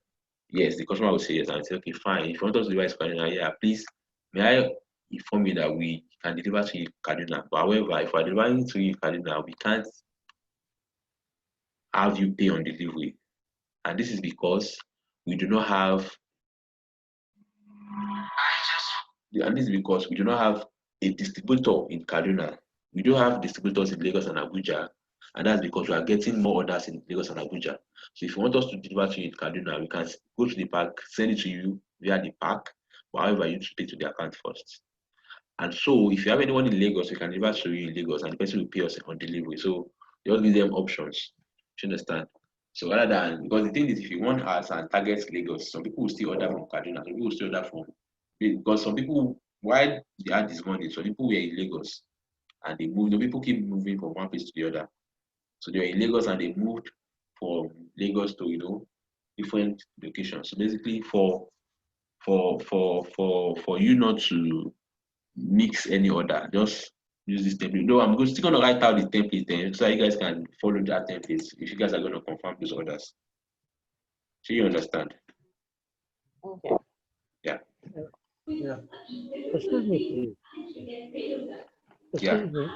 Yes, the customer will say yes. And I say, okay, fine. If you want us to deliver it to Kaduna, yeah, please, may I inform you that we can deliver to you Kaduna. But however, if we're delivering to you Kaduna, we can't have you pay on delivery. And this is because we do not have a distributor in Kaduna. We do have distributors in Lagos and Abuja, and that's because we are getting more orders in Lagos and Abuja. So if you want us to deliver to you in Kaduna, we can go to the park, send it to you via the park, but however, you need to pay to the account first. And so if you have anyone in Lagos, we can deliver to you in Lagos, and the person will pay us on delivery. So you just give them options. Do you understand? So rather than, because the thing is, if you want us and target Lagos, some people will still order from Kaduna, some people will still order from, because some people, why they had this money, so people were in Lagos and they moved, people keep moving from one place to the other. So they were in Lagos and they moved from Lagos to, different locations. So basically for you not to mix any order, just use this template. No, I'm still going to write out the template then so you guys can follow that template if you guys are going to confirm those orders. So you understand? Okay. Yeah. Yeah. Excuse me, please. Excuse me.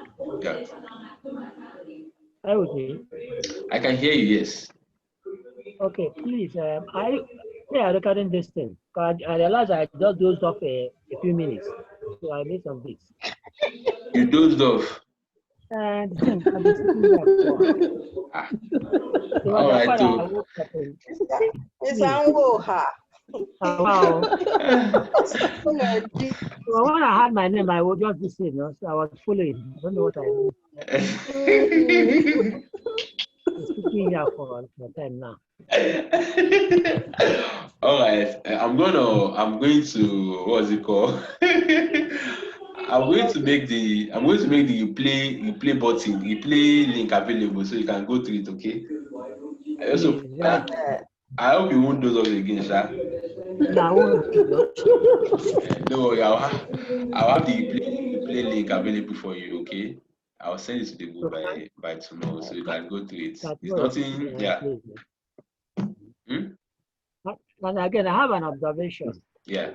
Yeah. Are with me? I can hear you, yes. Okay, please. Regarding this thing, I realized I just dozed off a few minutes, so I made some bits. You dozed off. And I've been sitting there for. All right, too. Wow. So when I had my name, I would just be sitting, so I was following. I don't know what I did. I'm sitting here for time now. All right, I'm going to what's it called? I'm going to make the replay button, replay link available so you can go through it. Okay. I hope you won't do those again, Sha. No, No worry, I'll have the replay link available for you. Okay. I'll send it to the group by tomorrow so you can go through it. It's nothing. Yeah. And again, I have an observation. Yeah.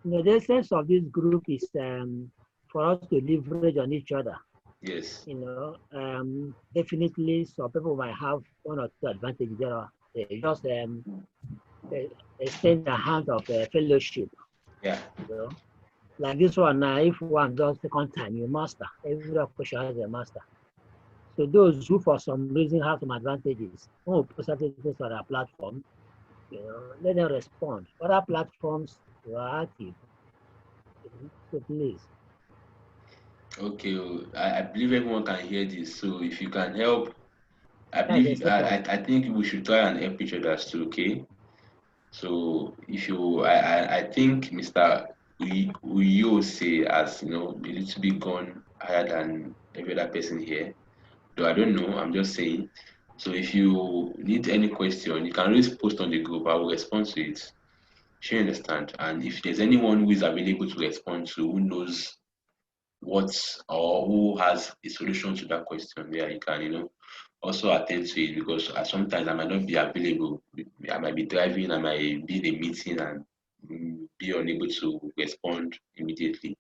The essence of this group is for us to leverage on each other. Yes. Definitely, some people might have one or two advantages there. They just extend the hand of fellowship. Yeah. Like this one now, if one does second time, you master. Every question has a master. So those who for some reason have some advantages, who will post certain things on our platform, let them respond. Other platforms are active. So please. Okay, I believe everyone can hear this. So if you can help, I That's believe the second. I think we should try and help each other too. Okay. So if you, I think Mr. Uyo say has a little bit gone higher than every other person here. Though I don't know, I'm just saying. So if you need any question, you can always post on the group. I will respond to it. Sure, you understand. And if there's anyone who is available to respond to, who knows what or who has a solution to that question, yeah, you can, also attend to it because sometimes I might not be available. I might be driving, I might be in a meeting and be unable to respond immediately.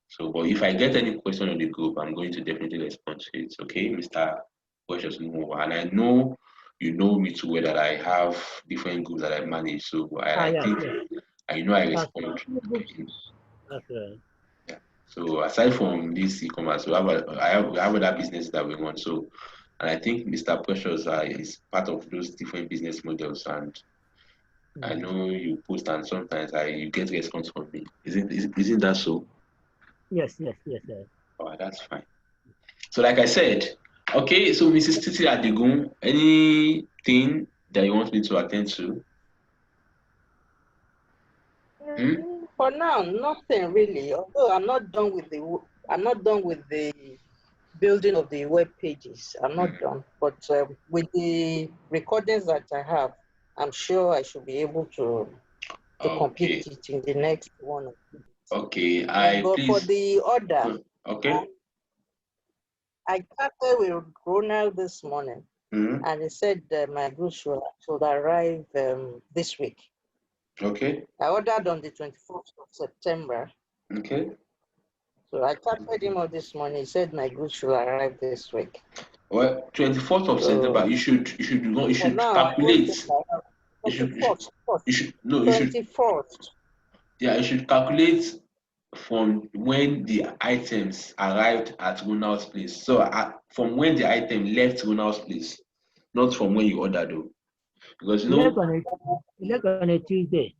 So, but if I get any question on the group, I'm going to definitely respond to it. Okay, Mr. Precious Moore. And I know you know me too well that I have different groups that I manage. So I Yes, think yes. I know I That's, respond. right. Yeah. So aside from this e-commerce, we have other businesses that we want. So, and I think Mr. Precious is part of those different business models. And I know you post, and sometimes you get response from me. Isn't that so? Yes, yes, yes, yes. Oh, that's fine. So, like I said, okay. So, Mrs. Titi Adigun, anything that you want me to attend to? For now, nothing really. Although I'm not done with the building of the web pages. I'm not done, but with the recordings that I have, I'm sure I should be able to Okay. complete it in the next one. Okay. But for Please. the order, Okay. I chatted with Ronald this morning, and he said my goods should arrive this week. Okay. I ordered on the 24th of September. Okay. So I chatted him up this morning. He said my goods should arrive this week. Well, 24th of September, you should calculate. You should no, you should 24th. Yeah, you should calculate from when the items arrived at Ronald's place. So from when the item left Ronald's place, not from when you ordered though. Because He left on a Tuesday.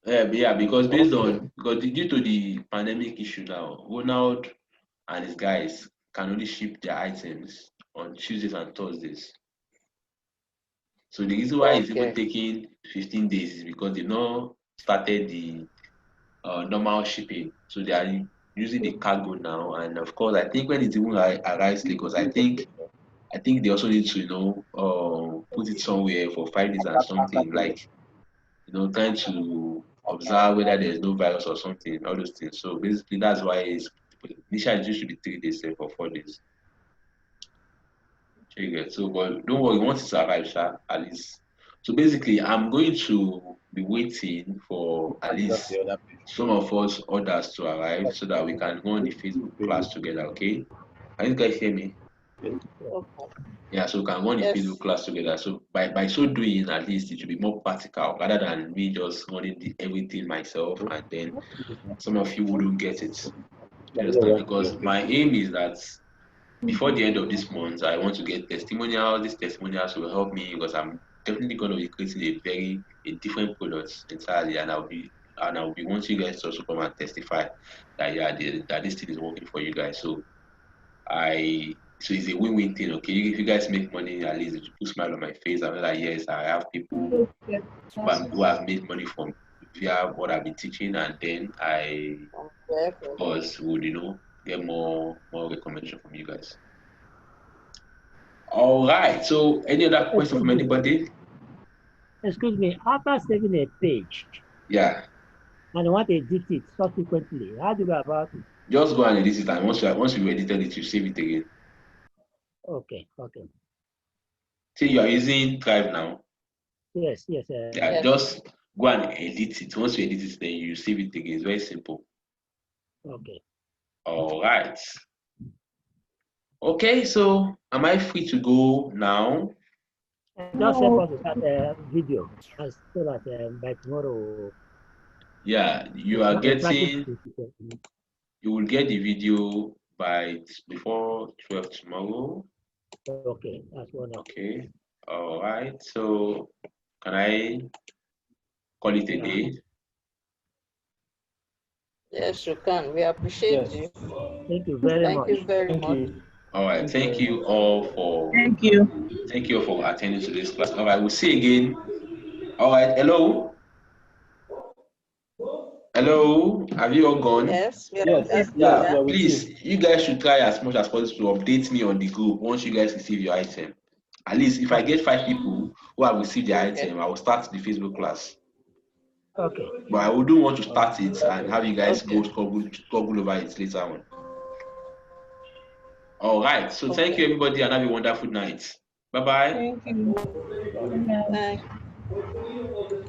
yeah, because due to the pandemic issue now, Ronald and his guys can only ship their items on Tuesdays and Thursdays. So the reason why it's even taking 15 days is because they've not started the normal shipping. So they are using the cargo now, and of course, I think when it even arrives Lagos, I think they also need to put it somewhere for 5 days and something, like trying to observe whether there's no virus or something, all those things. So basically, that's why initially it used to be 3 days or 4 days. So, but don't worry, once it's arrived, at least. So basically, I'm going to be waiting for at least some of us orders to arrive so that we can go on the Facebook class together. Okay? Can you guys hear me? Yeah, so we can go on the Facebook class together. So by so doing, at least it will be more practical rather than me just running everything myself, and then some of you wouldn't get it. You understand? Because my aim is that before the end of this month, I want to get testimonials. These testimonials will help me because I'm definitely going to be creating a different product entirely, and I'll be wanting you guys to also come and testify that that this thing is working for you guys. So it's a win-win thing. Okay, if you guys make money, at least it will put a smile on my face. I'm like, yes, I have people who have made money from via what I've been teaching, and then I, of course, would get more recommendation from you guys. All right. So, any other question from anybody? Excuse me. After saving a page, yeah, and you want to edit it subsequently, how do you go about it? Just go and edit it, and once you edited it, you save it again. Okay. Say you are using Drive now. Yes. Yeah, just go and edit it. Once you edit it, then you save it again. It's very simple. Okay. All right. Okay, so am I free to go now? Just help us to start a video so that by tomorrow. Yeah, you will get the video before 12 tomorrow. Okay, that's wonderful. Okay. All right. So can I call it a day? Yes, you can. We appreciate Yes. you. Thank you very Thank much. you very Thank much. you. All right. Thank you Thank very you much. all for Thank you. attending to this class. All right. We'll see again. All right. Hello. Hello. Have you all gone? Yes, we are, Yes. yes, Yes, Yeah. we yeah. are with Please, you. you guys should try as much as possible to update me on the group once you guys receive your item. At least if I get 5 people who have received their Okay. item, I will start the Facebook class. Okay. But I wouldn't want to start it and have you guys Okay. go struggle over it later on. All right. So thank Okay. you, everybody, and have a wonderful night. Bye bye. Thank you. Bye. Good night. Thank